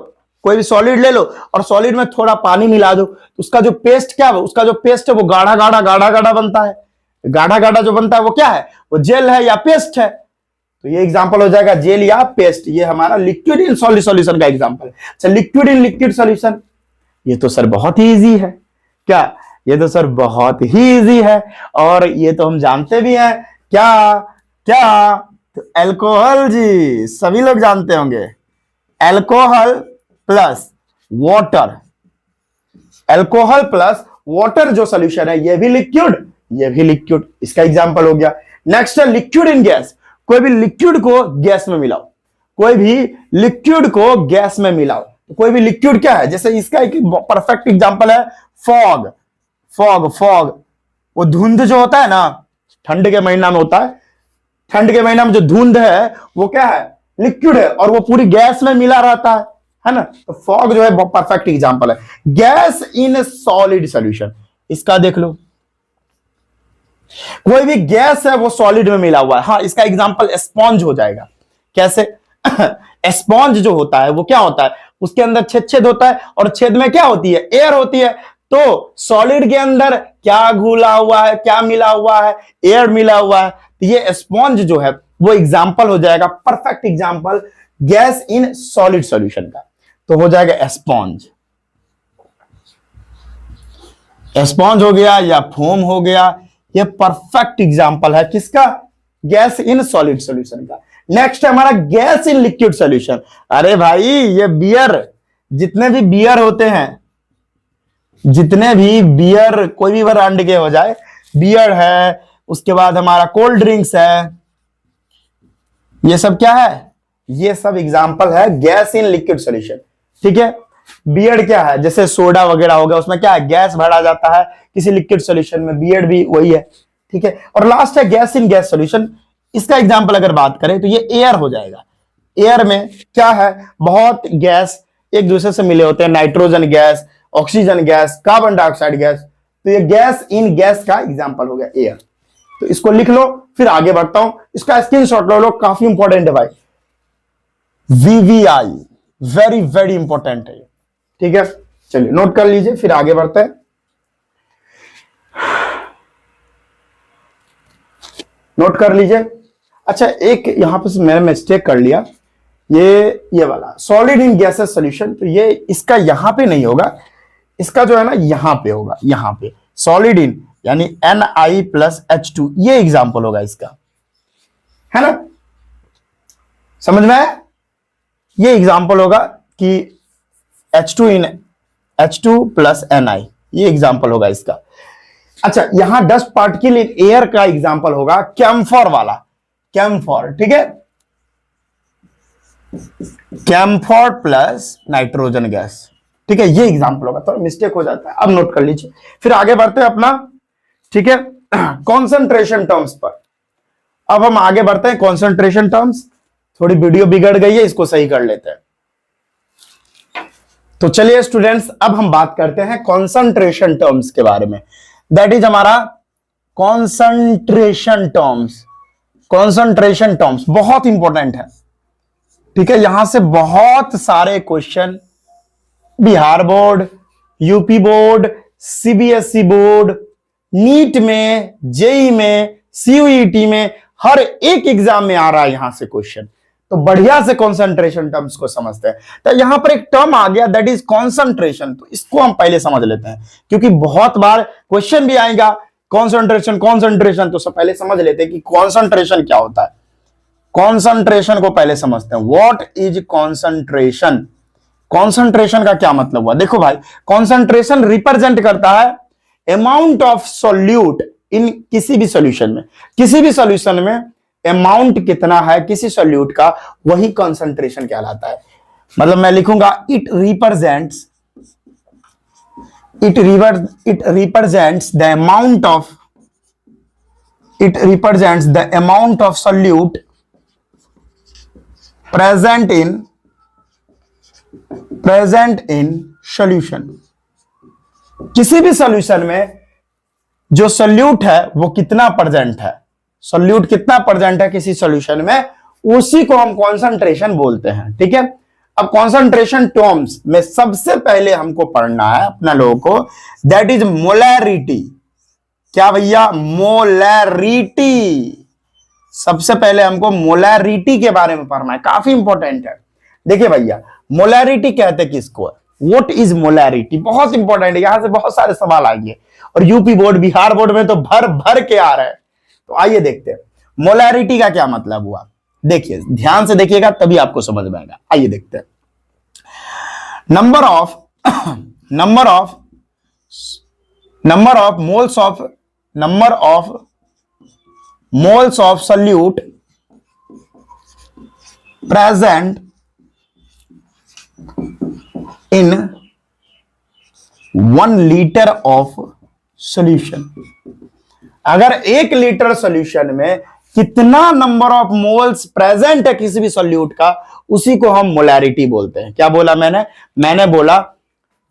S1: कोई भी सॉलिड ले लो और सॉलिड में थोड़ा पानी मिला दो, तो उसका जो पेस्ट क्या है, उसका जो पेस्ट है वो गाढ़ा गाढ़ा गाढ़ा गाढ़ा बनता है। गाढ़ा गाढ़ा जो बनता है वो क्या है, वो जेल है या पेस्ट है। तो ये एग्जांपल हो जाएगा जेल या पेस्ट। ये हमारा लिक्विड इन सॉलिड सॉल्यूशन का एग्जांपल है। अच्छा, लिक्विड इन लिक्विड सॉल्यूशन, ये तो सर बहुत ही इजी है। क्या, ये तो सर बहुत ही इजी है और ये तो हम जानते भी हैं। क्या क्या, तो एल्कोहल जी, सभी लोग जानते होंगे। Alcohol plus water, alcohol plus water जो सॉल्यूशन है ये भी लिक्विड, ये भी लिक्विड, इसका एग्जांपल हो गया। नेक्स्ट है लिक्विड इन गैस, कोई भी लिक्विड को गैस में मिलाओ, कोई भी लिक्विड को गैस में मिलाओ, तो कोई भी लिक्विड क्या है, जैसे इसका एक परफेक्ट एग्जांपल है फॉग। फॉग, फॉग वो धुंध जो होता है ना, ठंड के महीना में होता है, ठंड के महीना में जो धुंध है वो क्या है, लिक्विड है और वो पूरी गैस में मिला रहता है ना। तो फॉग जो है परफेक्ट एग्जांपल है। गैस इन सॉलिड सॉल्यूशन, इसका देख लो, कोई भी गैस है वो सॉलिड में मिला हुआ है। हाँ, इसका एग्जांपल स्पॉन्ज हो जाएगा। कैसे, स्पॉन्ज जो होता है वो क्या होता है, उसके अंदर छेद छेद होता है और छेद में क्या होती है, एयर होती है। तो सॉलिड के अंदर क्या घुला हुआ है, क्या मिला हुआ है, एयर मिला हुआ है। तो ये स्पॉन्ज जो है वो एग्जांपल हो जाएगा, perfect example gas in solid solution का। तो हो जाएगा स्पॉन्ज, स्पॉन्ज हो गया या फोम हो गया, ये परफेक्ट एग्जांपल है किसका, गैस इन सॉलिड सॉल्यूशन का। नेक्स्ट है हमारा गैस इन लिक्विड सॉल्यूशन। अरे भाई ये बियर, जितने भी बियर होते हैं, जितने भी बियर कोई भी ब्रांड के हो जाए, बियर है, उसके बाद हमारा कोल्ड ड्रिंक्स है, ये सब क्या है, ये सब एग्जांपल है गैस इन लिक्विड सॉल्यूशन। ठीक है। बियर क्या है, जैसे सोडा वगैरह हो गया, उसमें क्या है, गैस भरा जाता है किसी लिक्विड सॉल्यूशन में, बियर भी वही है। ठीक है। और लास्ट है गैस इन गैस सॉल्यूशन, इसका एग्जांपल अगर बात करें तो ये एयर हो जाएगा। एयर में क्या है, बहुत गैस एक दूसरे से मिले होते हैं, nitrogen gas, oxygen gas, carbon dioxide gas. तो ये गैस इन गैस का एग्जांपल हो गया एयर। तो इसको लिख लो, फिर आगे बढ़ता हूं, इसका स्क्रीनशॉट लो, काफी इंपॉर्टेंट है भाई। VVI वेरी वेरी इंपॉर्टेंट है। ठीक है, चलिए नोट कर लीजिए, फिर आगे बढ़ते हैं। नोट कर लीजिए। अच्छा, एक यहां पे मैंने मिस्टेक कर लिया, ये वाला सॉलिड इन गैसेस सॉल्यूशन, तो ये इसका यहां पे नहीं होगा, इसका जो है ना यहां पे होगा, यहां पे सॉलिड इन यानी Na+H2, ये एग्जांपल होगा इसका, है ना, समझ में आया? ये एग्जांपल होगा कि H2 इन H2 + Ni, ये एग्जांपल होगा इसका। अच्छा, यहां डस्ट पार्टिकल इन एयर का एग्जांपल होगा कैम्फर वाला, कैम्फर। ठीक है, कैम्फर प्लस नाइट्रोजन गैस। ठीक है, ये एग्जांपल होगा, तो मिस्टेक हो जाता है, अब नोट कर लीजिए। फिर आगे बढ़ते हैं अपना, ठीक है, कॉन्सेंट्रेशन टर्म्स पर। अब हम आगे बढ़ते हैं कॉन्सेंट्रेशन टर्म्स। थोड़ी वीडियो बिगड़ गई है, इसको सही कर लेते हैं। तो चलिए स्टूडेंट्स, अब हम बात करते हैं कॉन्सेंट्रेशन टर्म्स के बारे में। दैट इज हमारा कॉन्सेंट्रेशन टर्म्स। कॉन्सेंट्रेशन टर्म्स बहुत इंपॉर्टेंट है। ठीक है, यहां से बहुत सारे question Bihar board, UP board, CBSE board, NEET में, जेई में, सीयूईटी में, हर एक एग्जाम में आ रहा है यहां से क्वेश्चन। तो बढ़िया से कंसंट्रेशन टर्म्स को समझते हैं। तो यहां पर एक टर्म आ गया दैट इज कंसंट्रेशन, तो इसको हम पहले समझ लेते हैं क्योंकि बहुत बार क्वेश्चन भी आएगा कंसंट्रेशन कंसंट्रेशन, तो सब पहले समझ लेते हैं कि कंसंट्रेशन क्या होता है। कंसंट्रेशन को पहले समझते हैं। What is concentration? कंसंट्रेशन का क्या मतलब हुआ? देखो भाई, कंसंट्रेशन रिप्रेजेंट करता है अमाउंट ऑफ सॉल्यूट इन किसी भी सॉल्यूशन में। किसी भी सॉल्यूशन में अमाउंट कितना है किसी सॉल्यूट का, वही कंसंट्रेशन कहलाता है। मतलब मैं लिखूंगा it represents the amount of solute present in solution. किसी भी सॉल्यूशन में जो सॉल्यूट है वो कितना प्रेजेंट है, सॉल्यूट कितना प्रेजेंट है किसी सॉल्यूशन में, उसी को हम कंसंट्रेशन बोलते हैं। ठीक है, अब कंसंट्रेशन टर्म्स में सबसे पहले हमको पढ़ना है अपना लोगों को, दैट इज मोलैरिटी। क्या भैया? मोलैरिटी। सबसे पहले हमको मोलैरिटी के बारे में पढ़ना है, काफी इंपॉर्टेंट है। देखिए भैया, मोलैरिटी कहते किसको है? What is molarity? बहुत इंपॉर्टेंट है, यहां से बहुत सारे सवाल आएंगे और यूपी बोर्ड, बिहार बोर्ड में तो भर भर के आ रहे हैं। तो आइए देखते हैं मोलैरिटी का क्या मतलब हुआ। देखिए, ध्यान से देखिएगा तभी आपको समझ में आएगा। आइए देखते हैं। Number of moles of solute present in 1 litre of solution. अगर 1 लीटर सॉल्यूशन में कितना नंबर ऑफ मोल्स प्रेजेंट है किसी भी सॉल्यूट का, उसी को हम मोलैरिटी बोलते हैं। क्या बोला मैंने बोला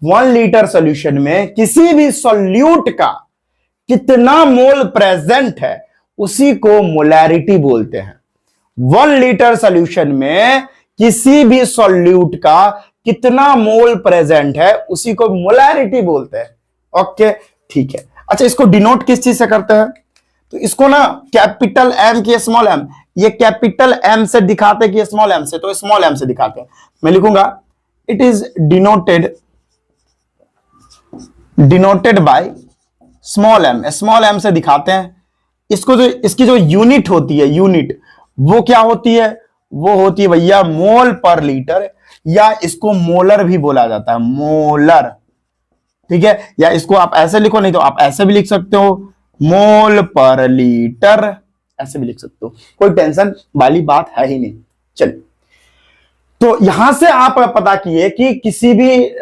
S1: 1 लीटर सॉल्यूशन में किसी भी सॉल्यूट का कितना मोल प्रेजेंट है उसी को मोलैरिटी बोलते हैं। 1 लीटर सॉल्यूशन में किसी भी सॉल्यूट का कितना मोल प्रेजेंट है उसी को मोलैरिटी बोलते हैं। ओके, ठीक है। अच्छा, इसको डिनोट किस चीज से करते हैं? तो इसको ना कैपिटल एम की स्मॉल एम, ये कैपिटल एम से दिखाते कि स्मॉल एम से, तो स्मॉल एम से दिखाते हैं। मैं लिखूंगा it is denoted by small M. Small M से दिखाते हैं इसको। जो इसकी जो यूनिट होती है, यूनिट वो क्या होती है? वो होती है भैया मोल पर लीटर, या इसको मोलर भी बोला जाता है, मोलर। ठीक है, या इसको आप ऐसे लिखो, नहीं तो आप ऐसे भी लिख सकते हो, मोल पर लीटर, ऐसे भी लिख सकते हो, कोई टेंशन वाली बात है ही नहीं। चलिए, तो यहां से आप पता किए कि किसी भी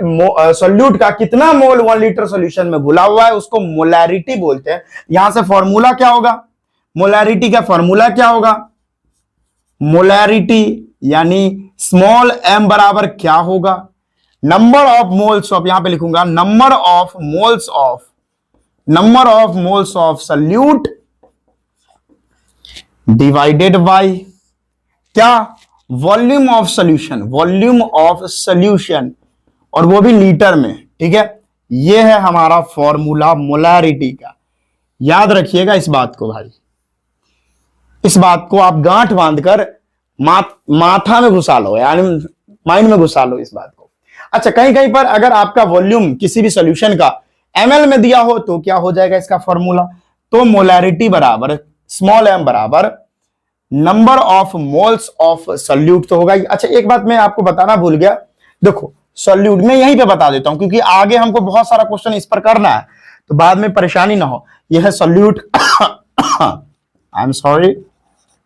S1: सॉल्यूट का कितना मोल 1 लीटर सॉल्यूशन में घुला हुआ है उसको मोलैरिटी बोलते हैं। यहां से फॉर्मूला क्या होगा? मोलैरिटी का फॉर्मूला क्या होगा? मोलैरिटी यानी स्मॉल एम बराबर क्या होगा? नंबर ऑफ मोल्स ऑफ, यहां पे लिखूंगा number of moles of solute divided by क्या? वॉल्यूम ऑफ सॉल्यूशन, और वो भी लीटर में। ठीक है, ये है हमारा फॉर्मूला मोलैरिटी का। याद रखिएगा इस बात को भाई, इस बात को आप गांठ बांधकर माथा में घुसा लो, यानी माइंड में घुसा लो इस बात को। अच्छा, कहीं कहीं पर अगर आपका वॉल्यूम किसी भी सॉल्यूशन का ml में दिया हो तो क्या हो जाएगा इसका फॉर्मूला? तो मोलैरिटी बराबर स्मॉल m बराबर number of moles of solute तो होगा। अच्छा, एक बात मैं आपको बताना भूल गया, देखो सॉल्यूट में यहीं पे बता देता हूं क्योंकि आगे हमको बहुत सारा क्वेश्चन इस पर करना है तो बाद में परेशानी ना हो। यह है सॉल्यूट आई एम सॉरी,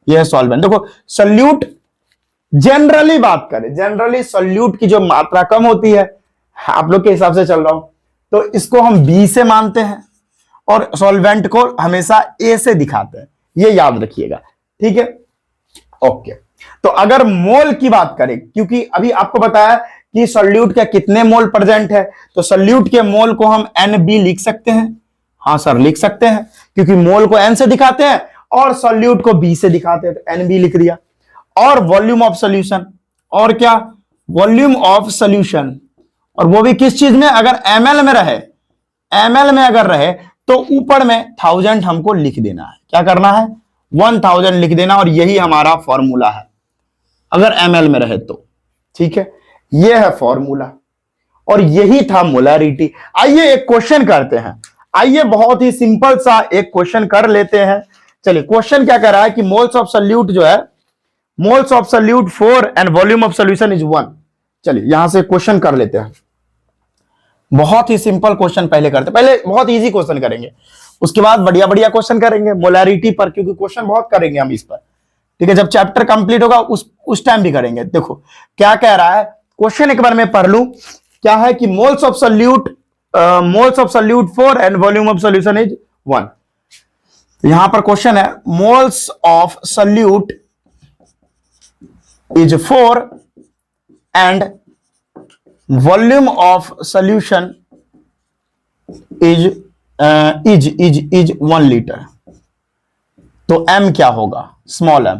S1: यह है सॉल्वेंट। देखो सॉल्यूट जनरली बात करें, जनरली सॉल्यूट की जो मात्रा कम होती है, आप लोग के हिसाब से चल रहा हूं, तो इसको हम बी से मानते हैं और सॉल्वेंट को हमेशा ए से दिखाते हैं, ये याद रखिएगा। ठीक है, ओके। तो अगर मोल की बात करें, क्योंकि अभी आपको बताया कि सॉल्यूट के कितने मोल प्रेजेंट है, तो सॉल्यूट के मोल को हम NB लिख सकते हैं। हाँ सर, लिख सकते हैं, क्योंकि मोल को N से दिखाते हैं और सॉल्यूट को B से दिखाते हैं, तो NB लिख दिया। और वॉल्यूम ऑफ सॉल्यूशन, और क्या? वॉल्यूम ऑफ सॉल्यूशन, और वो भी किस चीज में? अगर ml में रहे, ml में अगर रहे तो ऊपर में 1000 हमको लिख देना है। क्या करना है? 1000 लिख देना, और यही हमारा फॉर्मूला है अगर ml में रहे तो। ठीक है, ये है फॉर्मूला और यही था मोलैरिटी। आइए एक क्वेश्चन करते हैं। आइए बहुत ही सिंपल सा एक क्वेश्चन कर लेते हैं। चलिए, क्वेश्चन क्या कह रहा है कि मोल्स ऑफ सॉल्यूट जो है, moles of solute 4 and volume of solution is 1। चलिए यहां से क्वेश्चन कर लेते हैं। बहुत ही सिंपल क्वेश्चन पहले करते हैं, पहले बहुत इजी क्वेश्चन करेंगे, उसके बाद बढ़िया बढ़िया क्वेश्चन करेंगे मोलैरिटी पर, क्योंकि क्वेश्चन बहुत करेंगे हम इस पर। ठीक है, जब चैप्टर कंप्लीट होगा उस टाइम भी करेंगे। देखो क्या कह रहा है क्वेश्चन, एक बार मैं पढ़ लूं। क्या है कि moles of solute 4 and volume of solution is 1। यहां पर क्वेश्चन है moles of solute is 4 and volume of solution is 1 litre. तो m क्या होगा? Small m।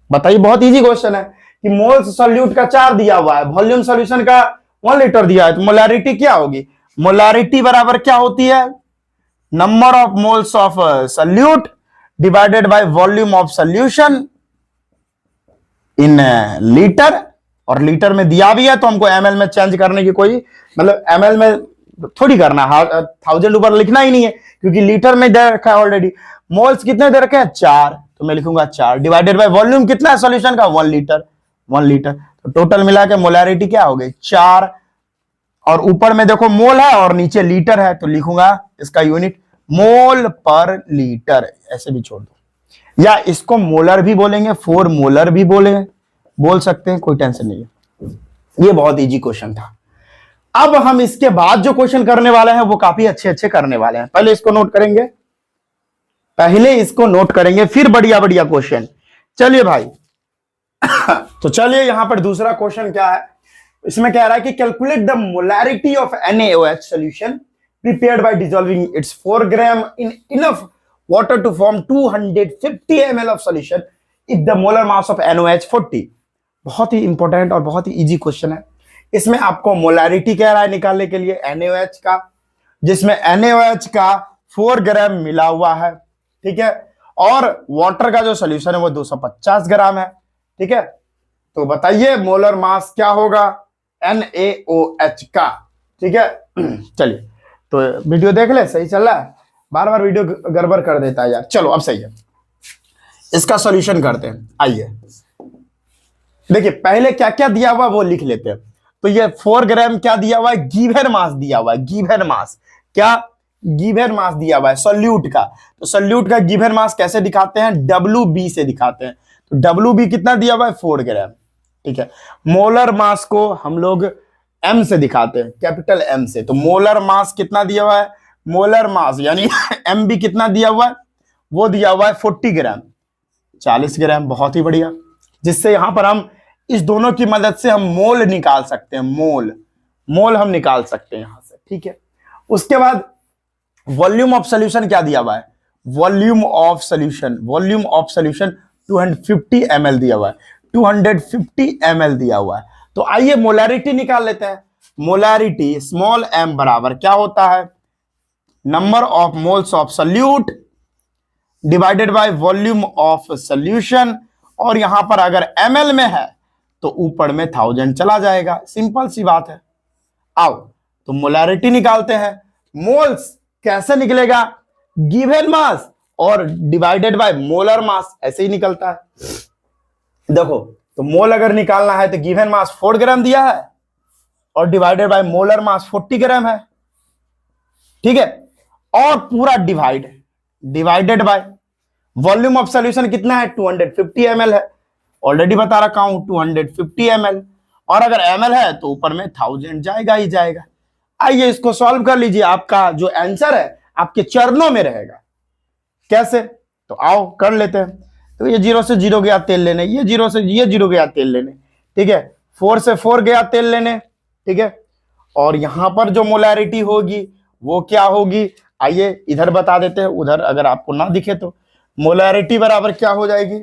S1: बताइए, बहुत इजी क्वेश्चन है कि मोल्स सॉल्यूट का 4 दिया हुआ है, वॉल्यूम सॉल्यूशन का 1 लीटर दिया है, तो मोलैरिटी क्या होगी? मोलैरिटी बराबर क्या होती है? Number of moles of solute divided by volume of solution in litre. और लीटर में दिया भी है तो हमको ml में चेंज करने की कोई मतलब ml में थोड़ी करना है, 1000 ऊपर लिखना ही नहीं है क्योंकि लीटर में दे रखा है ऑलरेडी। मोल्स कितने दे रखे हैं? 4, तो मैं लिखूंगा 4 डिवाइडेड बाय वॉल्यूम कितना है सॉल्यूशन का? 1 लीटर। 1 लीटर, तो टोटल मिला के मोलैरिटी क्या हो गई? 4। और ऊपर में देखो मोल है और नीचे लीटर है, तो लिखूंगा इसका यूनिट मोल पर लीटर, ऐसे भी छोड़ दो। या इसको मोलर भी बोलेंगे, 4 मोलर भी बोल सकते हैं, कोई टेंशन नहीं है। ये बहुत इजी क्वेश्चन था। अब हम इसके बाद जो क्वेश्चन करने वाले हैं वो काफी अच्छे अच्छे करने वाले हैं। पहले इसको नोट करेंगे, फिर बढ़िया बढ़िया क्वेश्चन। चलिए भाई तो चलिए यहां पर दूसरा क्वेश्चन क्या है, इसमें कह रहा है कि calculate the molarity of NaOH solution prepared by dissolving its 4 gram in enough water to form 250 ml of solution if the molar mass of NaOH 40। बहुत ही इंपॉर्टेंट और बहुत ही इजी क्वेश्चन है। इसमें आपको मोलैरिटी कह रहा है निकालने के लिए NaOH का, जिसमें NaOH का 4 ग्राम मिला हुआ है। ठीक है, और वाटर का जो सोल्यूशन है वो 250 ग्राम है। ठीक है, तो बताइए मोलर मास क्या होगा NaOH का। ठीक है चलिए, तो वीडियो देख ले, सही चल रहा है, बार बार वीडियो गड़बड़ कर देता है यार। चलो अब सही है, इसका सॉल्यूशन करते हैं। आइए देखिए, पहले क्या क्या दिया हुआ वो लिख लेते हैं। तो ये 4 ग्राम क्या दिया हुआ है? गिवन मास दिया हुआ है। गिवन मास क्या? गिवन मास दिया हुआ है सॉल्यूट का। तो सॉल्यूट का गिवन मास कैसे दिखाते हैं? WB से दिखाते हैं। तो WB कितना दिया हुआ है? 4 ग्राम। ठीक है, मोलर मास को हम लोग M से दिखाते हैं, कैपिटल M से। तो मोलर मास कितना दिया हुआ है? मोलर मास यानी MB कितना दिया हुआ है? वो दिया हुआ है 40 ग्राम, 40 ग्राम। बहुत ही बढ़िया, जिससे यहां पर हम इस दोनों की मदद से हम मोल निकाल सकते हैं। मोल हम निकाल सकते हैं यहां से। ठीक है, उसके बाद वॉल्यूम ऑफ सॉल्यूशन क्या दिया हुआ है? वॉल्यूम ऑफ सॉल्यूशन 250 ml दिया हुआ है, 250 ml दिया हुआ है। तो आइए मोलैरिटी निकाल लेते हैं। मोलैरिटी स्मॉल m बराबर क्या होता है? Number of moles of solute divided by volume of solution, और यहां पर अगर ml में है तो ऊपर में 1000 चला जाएगा। सिंपल सी बात है। आओ तो मोलैरिटी निकालते हैं। मोल्स कैसे निकलेगा? गिवन मास और डिवाइडेड बाय मोलर मास, ऐसे ही निकलता है। देखो, तो मोल अगर निकालना है तो गिवन मास 4 ग्राम दिया है और डिवाइडेड बाय मोलर मास 40 ग्राम है। ठीक है, और पूरा divided by volume of solution कितना है? 250 ml है, ऑलरेडी बता रखा हूं 250 ml, और अगर ml है तो ऊपर में 1000 जाएगा ही जाएगा। आइए इसको सॉल्व कर लीजिए, आपका जो आंसर है आपके चरणों में रहेगा। कैसे? तो आओ कर लेते हैं। तो ये 0 से 0 गया तेल लेने, ये 0 से ये 0 गया तेल लेने। ठीक है, 4 से 4 गया तेल लेने। ठीक है, और यहां पर जो मोलैरिटी होगी वो क्या होगी? आइए इधर बता देते हैं, उधर अगर आपको ना दिखे तो। मोलैरिटी बराबर क्या हो जाएगी?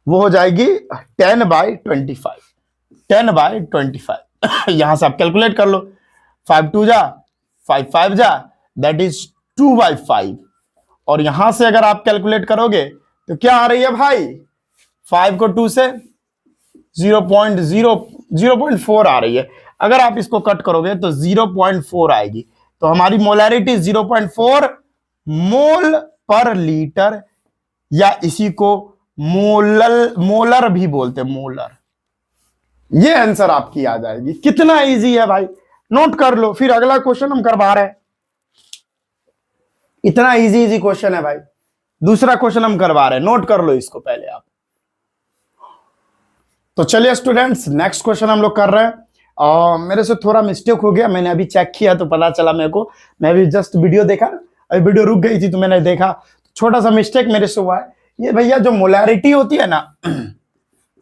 S1: वो हो जाएगी 10/25। 10/25 यहां से आप कैलकुलेट कर लो। 5 2 जा 5 5 जा, दैट इज 2/5। और यहां से अगर आप कैलकुलेट करोगे तो क्या आ रही है भाई, 5 को 2 से 0.4 आ रही है। अगर आप इसको कट करोगे तो 0.4 आएगी। तो हमारी मोलैरिटी 0.4 मोल पर लीटर, या इसी को मोलर भी बोलते हैं, मोलर। ये आंसर आपकी आ जाएगी। कितना इजी है भाई, नोट कर लो। फिर अगला क्वेश्चन हम करवा रहे हैं, इतना इजी क्वेश्चन है भाई। दूसरा क्वेश्चन हम करवा रहे हैं, नोट कर लो इसको पहले आप। तो चलिए स्टूडेंट्स, नेक्स्ट क्वेश्चन हम लोग कर रहे हैं। मेरे से थोड़ा मिस्टेक हो गया, मैंने अभी चेक किया तो पता चला मेरे को, मैं भी जस्ट वीडियो देखा, अभी वीडियो रुक गई थी तो मैंने देखा, छोटा सा मिस्टेक मेरे से हुआ है। ये भैया जो मोलैरिटी होती है ना,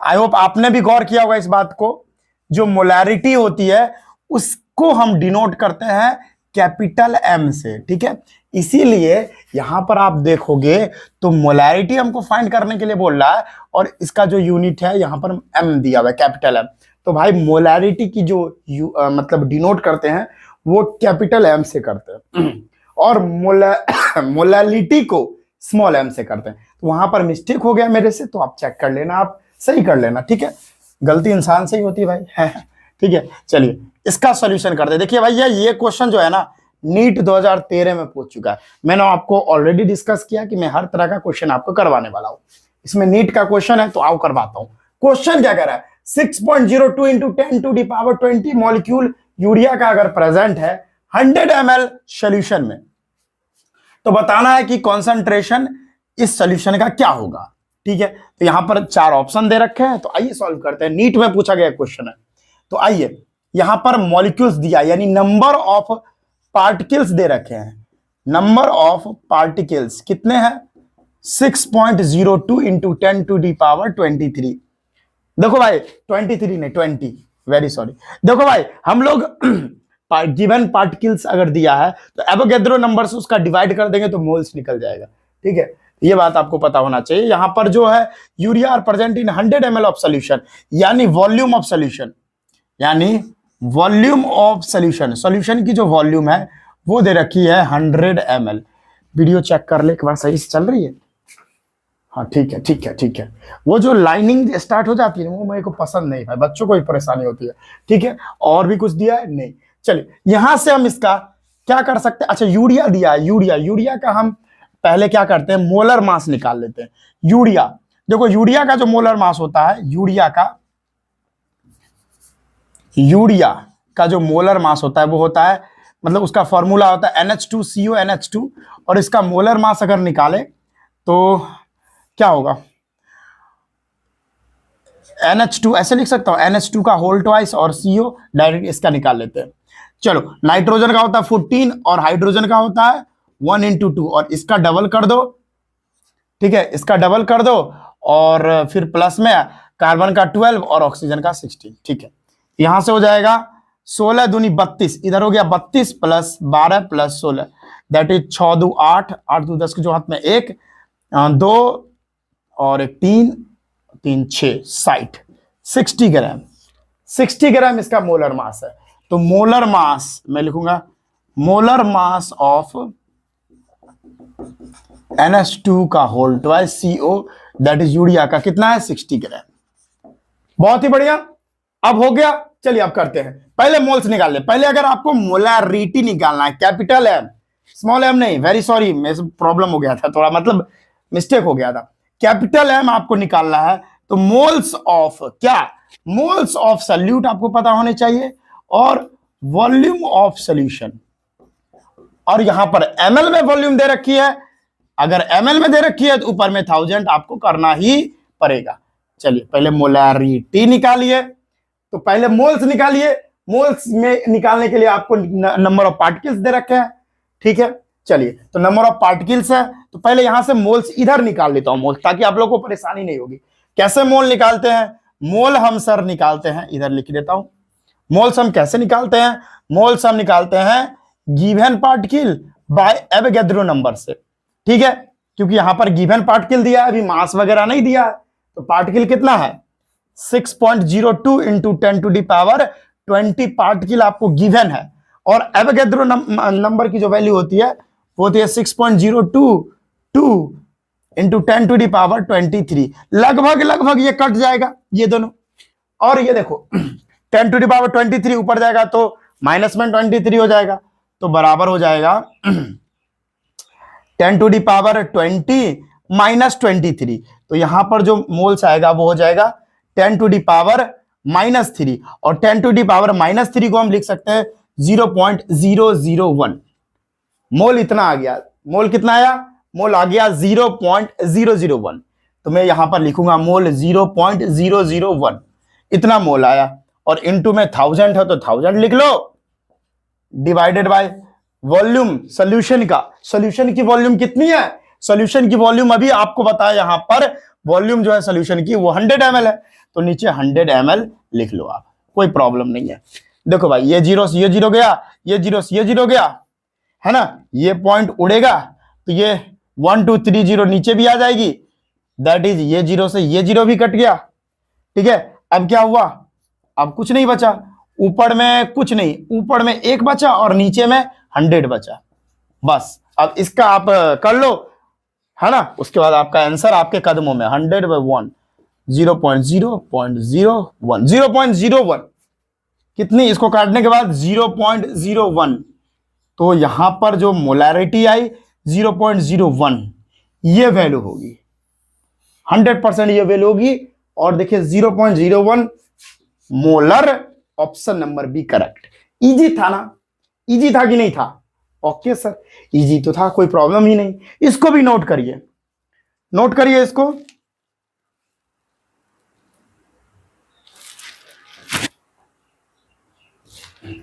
S1: आई होप आपने भी गौर किया होगा इस बात को, जो मोलैरिटी होती है उसको हम डिनोट करते हैं कैपिटल एम से, ठीक है। इसीलिए यहां पर आप देखोगे तो मोलैरिटी हमको फाइंड करने के लिए बोल रहा है, और इसका जो यूनिट है यहां पर एम दिया हुआ है, कैपिटल एम। तो भाई मोलैरिटी की जो मतलब डिनोट करते हैं वो कैपिटल एम से करते हैं, और मोलैलिटी को स्मॉल एम से करते हैं। तो वहां पर मिस्टेक हो गया मेरे से, तो आप चेक कर लेना, आप सही कर लेना, ठीक है। गलती इंसान से ही होती है भाई, ठीक है। चलिए इसका सॉल्यूशन करते हैं। देखिए भैया, ये क्वेश्चन जो है ना नीट 2013 में पूछ चुका है। मैंने आपको ऑलरेडी डिस्कस किया कि मैं हर तरह का क्वेश्चन आपको करवाने वाला हूं। इसमें नीट का क्वेश्चन है तो आओ करवाता हूं। क्वेश्चन क्या कह रहा है, 6.02 इंटू 10⁻20 मॉलिक्यूल यूरिया का अगर प्रेजेंट है 100 ml सोल्यूशन में, तो बताना है कि कॉन्सेंट्रेशन इस सोल्यूशन का क्या होगा, ठीक है। तो यहां पर 4 ऑप्शन दे रखे हैं, तो आइए सॉल्व करते हैं। नीट में पूछा गया क्वेश्चन है, तो आइए यहां पर मॉलिक्यूल्स दिया, यानी नंबर ऑफ पार्टिकल्स दे रखे हैं। नंबर ऑफ पार्टिकल्स कितने हैं, 6.02 इंटू 10⁻23। देखो भाई 23 नहीं 20, वेरी सॉरी। देखो भाई हम लोग गिवन पार्टिकल्स अगर दिया है तो एवोगैड्रो नंबर से उसका डिवाइड कर देंगे तो मोल्स निकल जाएगा, ठीक है। ये बात आपको पता होना चाहिए। यहां पर जो है urea are present in 100 ml of solution, यानी वॉल्यूम ऑफ सोल्यूशन, यानी वॉल्यूम ऑफ सोल्यूशन, सोल्यूशन की जो वॉल्यूम है वो दे रखी है 100 ml। वीडियो चेक कर ले एक बार, सही से चल रही है? हाँ ठीक है ठीक है ठीक है। वो जो लाइनिंग स्टार्ट हो जाती है वो मेरे को पसंद नहीं है, बच्चों को ही परेशानी होती है, ठीक है। और भी कुछ दिया है नहीं, चलिए यहां से हम इसका क्या कर सकते हैं। अच्छा यूरिया दिया है, यूरिया का हम पहले क्या करते हैं, मोलर मास निकाल लेते हैं। यूरिया, देखो यूरिया का जो मोलर मास होता है, यूरिया का जो मोलर मास होता है वो होता है, मतलब उसका फॉर्मूला होता है NH2CO NH2, और इसका मोलर मास अगर निकाले तो क्या होगा, NH2 ऐसे लिख सकता हूं, NH2 का होल ट्वाइस और CO डायरेक्ट इसका निकाल लेते हैं। चलो नाइट्रोजन का होता है 14 और हाइड्रोजन का होता है 1 into 2, और इसका डबल कर दो, ठीक है, इसका डबल कर दो, और फिर प्लस में कार्बन का 12 और ऑक्सीजन का 16, ठीक है। यहां से हो जाएगा 16 दूनी 32, इधर हो गया 32 प्लस 12 प्लस 16, दैट इज 6 2 8, 8 2 10 के जो हाथ में 1 2 और 1 3 3 6 60 ग्राम, 60 ग्राम इसका मोलर मास है। तो मोलर मास मैं लिखूंगा, मोलर मास ऑफ NH2 का whole twice CO that is urea का कितना है, 60 ग्राम। बहुत ही बढ़िया, अब हो गया। चलिए अब करते हैं, पहले मोल्स निकाल ले। पहले अगर आपको मोलैरिटी निकालना है, कैपिटल एम, स्मॉल एम नहीं, वेरी सॉरी, मेरे से प्रॉब्लम हो गया था थोड़ा, मतलब मिस्टेक हो गया था। कैपिटल एम आपको निकालना है, तो मोल्स ऑफ क्या, मोल्स ऑफ सॉल्यूट आपको पता होने चाहिए, और वॉल्यूम ऑफ सॉल्यूशन, और यहां पर ml में वॉल्यूम दे रखी है। अगर ml में दे रखी है तो ऊपर में 1000 आपको करना ही पड़ेगा। चलिए पहले मोलैरिटी निकालिए, तो पहले मोल्स निकालिए। मोल्स में निकालने के लिए आपको नंबर ऑफ पार्टिकल्स दे रखे हैं, ठीक है। चलिए तो नंबर ऑफ पार्टिकल्स है, तो पहले यहां से मोल्स इधर निकाल लेता हूं, मोल्स, ताकि आप लोगों को परेशानी नहीं होगी। कैसे मोल निकालते हैं, मोल हम सर निकालते हैं, इधर लिख देता हूं। मोल्स हम कैसे निकालते हैं, मोल्स हम निकालते हैं given particle by Avogadro number से, ठीक है। क्योंकि यहां पर गिवन पार्टिकल दिया है, अभी मास वगैरह नहीं दिया है, तो पार्टिकल कितना है 6.02 इंटू 10⁻20 पार्टिकल आपको गिवन है, और एवोगैड्रो नंबर की जो वैल्यू होती है वो होती है 6.022 इंटू 10⁻23। लगभग ये कट जाएगा ये दोनों। और ये देखो 10⁻23 ऊपर जाएगा तो माइनस में 23 हो जाएगा, तो बराबर हो जाएगा 10⁻20 माइनस 23। तो यहां पर जो मोल्स आएगा वो हो जाएगा 10⁻³ और 10⁻³ को हम लिख सकते हैं 0.001 मोल। इतना आ गया, मोल कितना आया? मोल आ गया 0.001। तो मैं यहां पर लिखूंगा मोल 0.001, इतना मोल आया। और इनटू में 1000 है तो 1000 लिख लो, डिवाइडेड बाय वॉल्यूम सॉल्यूशन का। सॉल्यूशन की वॉल्यूम कितनी है? सॉल्यूशन की वॉल्यूम अभी आपको बताया, यहां पर वॉल्यूम जो है सॉल्यूशन की वो 100 ml है, तो नीचे 100 ml लिख लो आप, कोई प्रॉब्लम नहीं है। देखो भाई ये जीरो से ये जीरो गया, ये जीरो से ये जीरो गया, है ना, ये पॉइंट उड़ेगा तो ये 1 2 3 0 नीचे भी आ जाएगी, दैट इज ये जीरो से ये जीरो भी कट गया। ठीक है, अब क्या हुआ? अब कुछ नहीं बचा, ऊपर में कुछ नहीं, ऊपर में 1 बचा और नीचे में 100 बचा, बस। अब इसका आप कर लो, है ना, उसके बाद आपका आंसर आपके कदमों में 100/1 0.001 कितनी, इसको काटने के बाद 0.01, तो यहां पर जो मोलैरिटी आई 0.01, ये वैल्यू होगी 100%, ये वैल्यू होगी। और देखिए 0.01 molar, option number B correct. Easy था ना? इजी था कि नहीं था? ओके सर, इजी तो था, कोई प्रॉब्लम ही नहीं। इसको भी नोट करिए, नोट करिए इसको।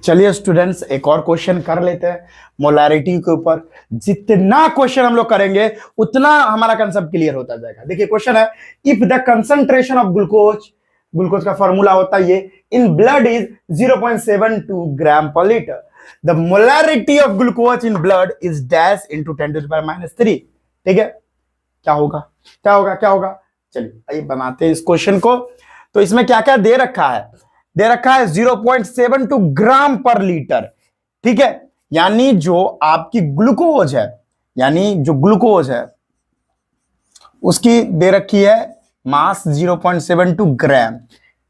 S1: चलिए स्टूडेंट्स, एक और क्वेश्चन कर लेते हैं मोलैरिटी के ऊपर। जितना क्वेश्चन हम लोग करेंगे उतना हमारा कंसेप्ट क्लियर होता जाएगा। देखिए क्वेश्चन है, if the concentration of glucose का फॉर्मूला होता है ये, इन ब्लड इज 0.72 ग्राम पर litre, the molarity of glucose in blood is dash into 10⁻³ ठीक है, क्या होगा? क्या होगा? क्या होगा? चलिए आइए बनाते हैं इस क्वेश्चन को। तो इसमें क्या क्या दे रखा है? दे रखा है 0.72 ग्राम पर लीटर, ठीक है, यानी जो आपकी ग्लूकोज है, यानी जो ग्लूकोज है उसकी दे रखी है मास 0.72 ग्राम,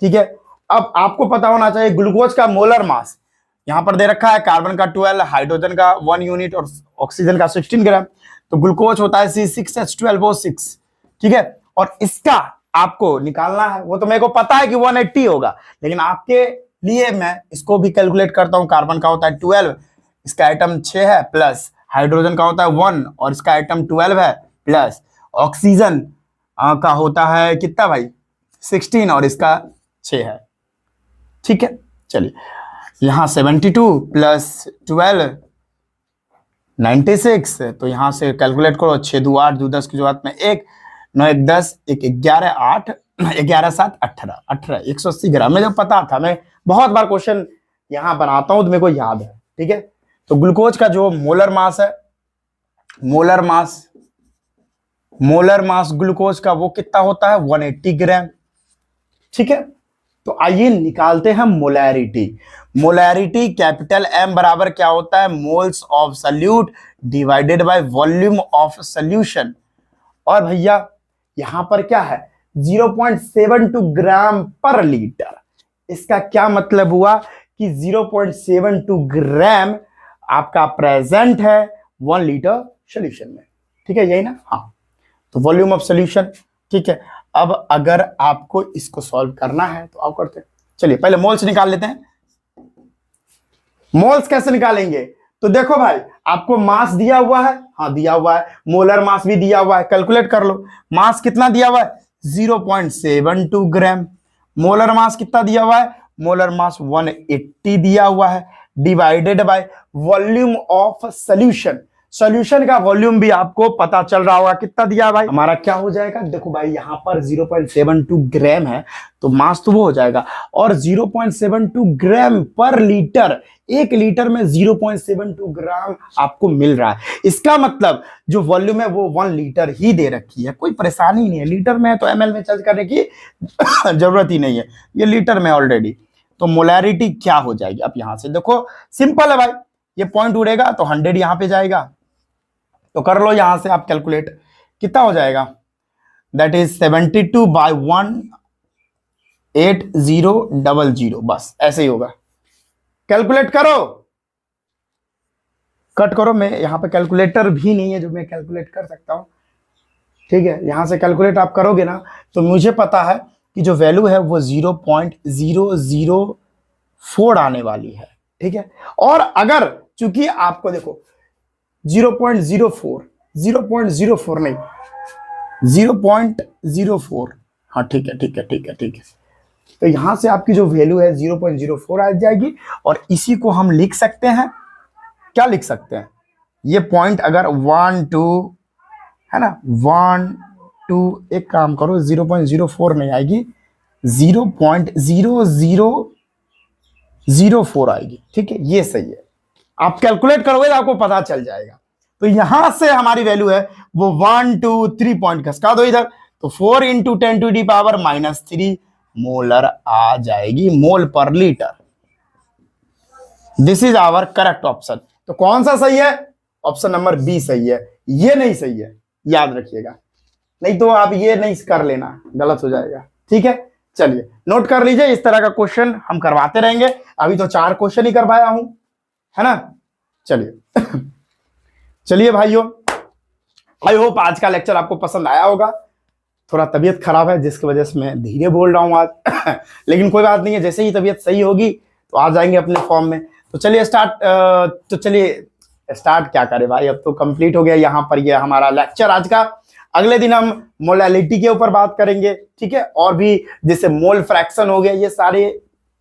S1: ठीक है। अब आपको पता होना चाहिए ग्लूकोज का मोलर मास, यहां पर दे रखा है कार्बन का 12, हाइड्रोजन का 1 यूनिट और ऑक्सीजन का 16 ग्राम। तो ग्लूकोज होता है C6H12O6, ठीक है, और इसका आपको निकालना है। वो तो मेरे को पता है कि 180 होगा, लेकिन आपके लिए मैं इसको भी कैलकुलेट करता हूं। कार्बन का होता है 12, इसका आइटम 6 है, प्लस हाइड्रोजन का होता है 1 और इसका आइटम 12 है, प्लस ऑक्सीजन का होता है कितना भाई 16 और इसका 6 है, ठीक है। चलिए यहां 72 प्लस 12 96, तो यहां से कैलकुलेट करो, 6 2 8 2 10 की जो बात में 1 9 1 10 1 11 8 11 7 18 18 180 ग्राम। मुझे पता था, मैं बहुत बार क्वेश्चन यहां बनाता हूं तो मेरे को याद है, ठीक है। तो ग्लूकोज का जो मोलर मास है, मोलर मास ग्लूकोज का वो कितना होता है 180 ग्राम, ठीक है। तो आइए निकालते हैं मोलैरिटी। मोलैरिटी कैपिटल M बराबर क्या होता है, moles of solute divided by volume of solution. और भैया यहां पर क्या है 0.72 ग्राम पर लीटर। इसका क्या मतलब हुआ कि 0.72 ग्राम आपका प्रेजेंट है 1 लीटर सॉल्यूशन में, ठीक है, यही ना? हाँ, तो वॉल्यूम ऑफ सॉल्यूशन, ठीक है। अब अगर आपको इसको सॉल्व करना है तो आप करते हैं। चलिए पहले मोल्स निकाल लेते हैं। मोल्स कैसे निकालेंगे? तो देखो भाई, आपको मास दिया हुआ है, हाँ दिया हुआ है, मोलर मास भी दिया हुआ है, कैलकुलेट कर लो। मास कितना दिया हुआ है 0.72 ग्राम। मोलर मास कितना दिया हुआ है, मोलर मास 180 दिया हुआ है, divided by volume of solution. Solution का वॉल्यूम भी आपको पता चल रहा होगा कितना दिया भाई, हमारा क्या हो जाएगा, देखो भाई यहां पर 0.72 ग्राम है तो मास तो वो हो जाएगा, और 0.72 ग्राम पर लीटर, 1 लीटर में 0.72 ग्राम आपको मिल रहा है। इसका मतलब जो वॉल्यूम है वो 1 लीटर ही दे रखी है, कोई परेशानी नहीं है। लीटर में है तो ml में चेंज करने की जरूरत ही नहीं है, ये लीटर में ऑलरेडी। तो मोलैरिटी क्या हो जाएगी? अब यहां से देखो सिंपल है भाई, ये पॉइंट उड़ेगा तो 100 यहां पे जाएगा, तो कर लो यहां से आप कैलकुलेट, कितना हो जाएगा? दैट इज 72/18000, बस ऐसे ही होगा। कैलकुलेट करो, कट करो, मैं यहां पे कैलकुलेटर भी नहीं है जो मैं कैलकुलेट कर सकता हूं, ठीक है। यहां से कैलकुलेट आप करोगे ना तो मुझे पता है कि जो वैल्यू है वो 0.004 आने वाली है, ठीक है। और अगर चूंकि आपको देखो 0.04 0.04 नहीं 0.04, हाँ ठीक है ठीक है ठीक है ठीक है, तो यहां से आपकी जो वैल्यू है 0.04 आ जाएगी। और इसी को हम लिख सकते हैं, क्या लिख सकते हैं? ये पॉइंट अगर 1 2 है ना, 1 2, एक काम करो 0.04 नहीं आएगी, 0.0004 आएगी, ठीक है, ये सही है। आप कैलकुलेट करोगे तो आपको पता चल जाएगा। तो यहां से हमारी वैल्यू है वो 1 2 3 पॉइंट खसका दो इधर, तो 4 × 10⁻³ मोलर आ जाएगी, mole per litre. This is our correct option. तो कौन सा सही है? ऑप्शन नंबर बी सही है, ये नहीं सही है, याद रखिएगा, नहीं तो आप ये नहीं कर लेना, गलत हो जाएगा, ठीक है। चलिए नोट कर लीजिए, इस तरह का क्वेश्चन हम करवाते रहेंगे। अभी तो 4 क्वेश्चन ही करवाया हूं, है ना। चलिए चलिए भाइयों, आई होप आज का लेक्चर आपको पसंद आया होगा। थोड़ा तबीयत खराब है जिसकी वजह से मैं धीरे बोल रहा हूं आज लेकिन कोई बात नहीं है, जैसे ही तबीयत सही होगी तो आ जाएंगे अपने फॉर्म में। तो चलिए स्टार्ट क्या करें भाई, अब तो कंप्लीट हो गया यहाँ पर ये हमारा लेक्चर आज का। अगले दिन हम मोलैलिटी के ऊपर बात करेंगे, ठीक है, और भी जैसे मोल फ्रैक्शन हो गया, ये सारे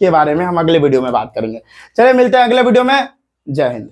S1: के बारे में हम अगले वीडियो में बात करेंगे। चलिए मिलते हैं अगले वीडियो में, जय हिंद।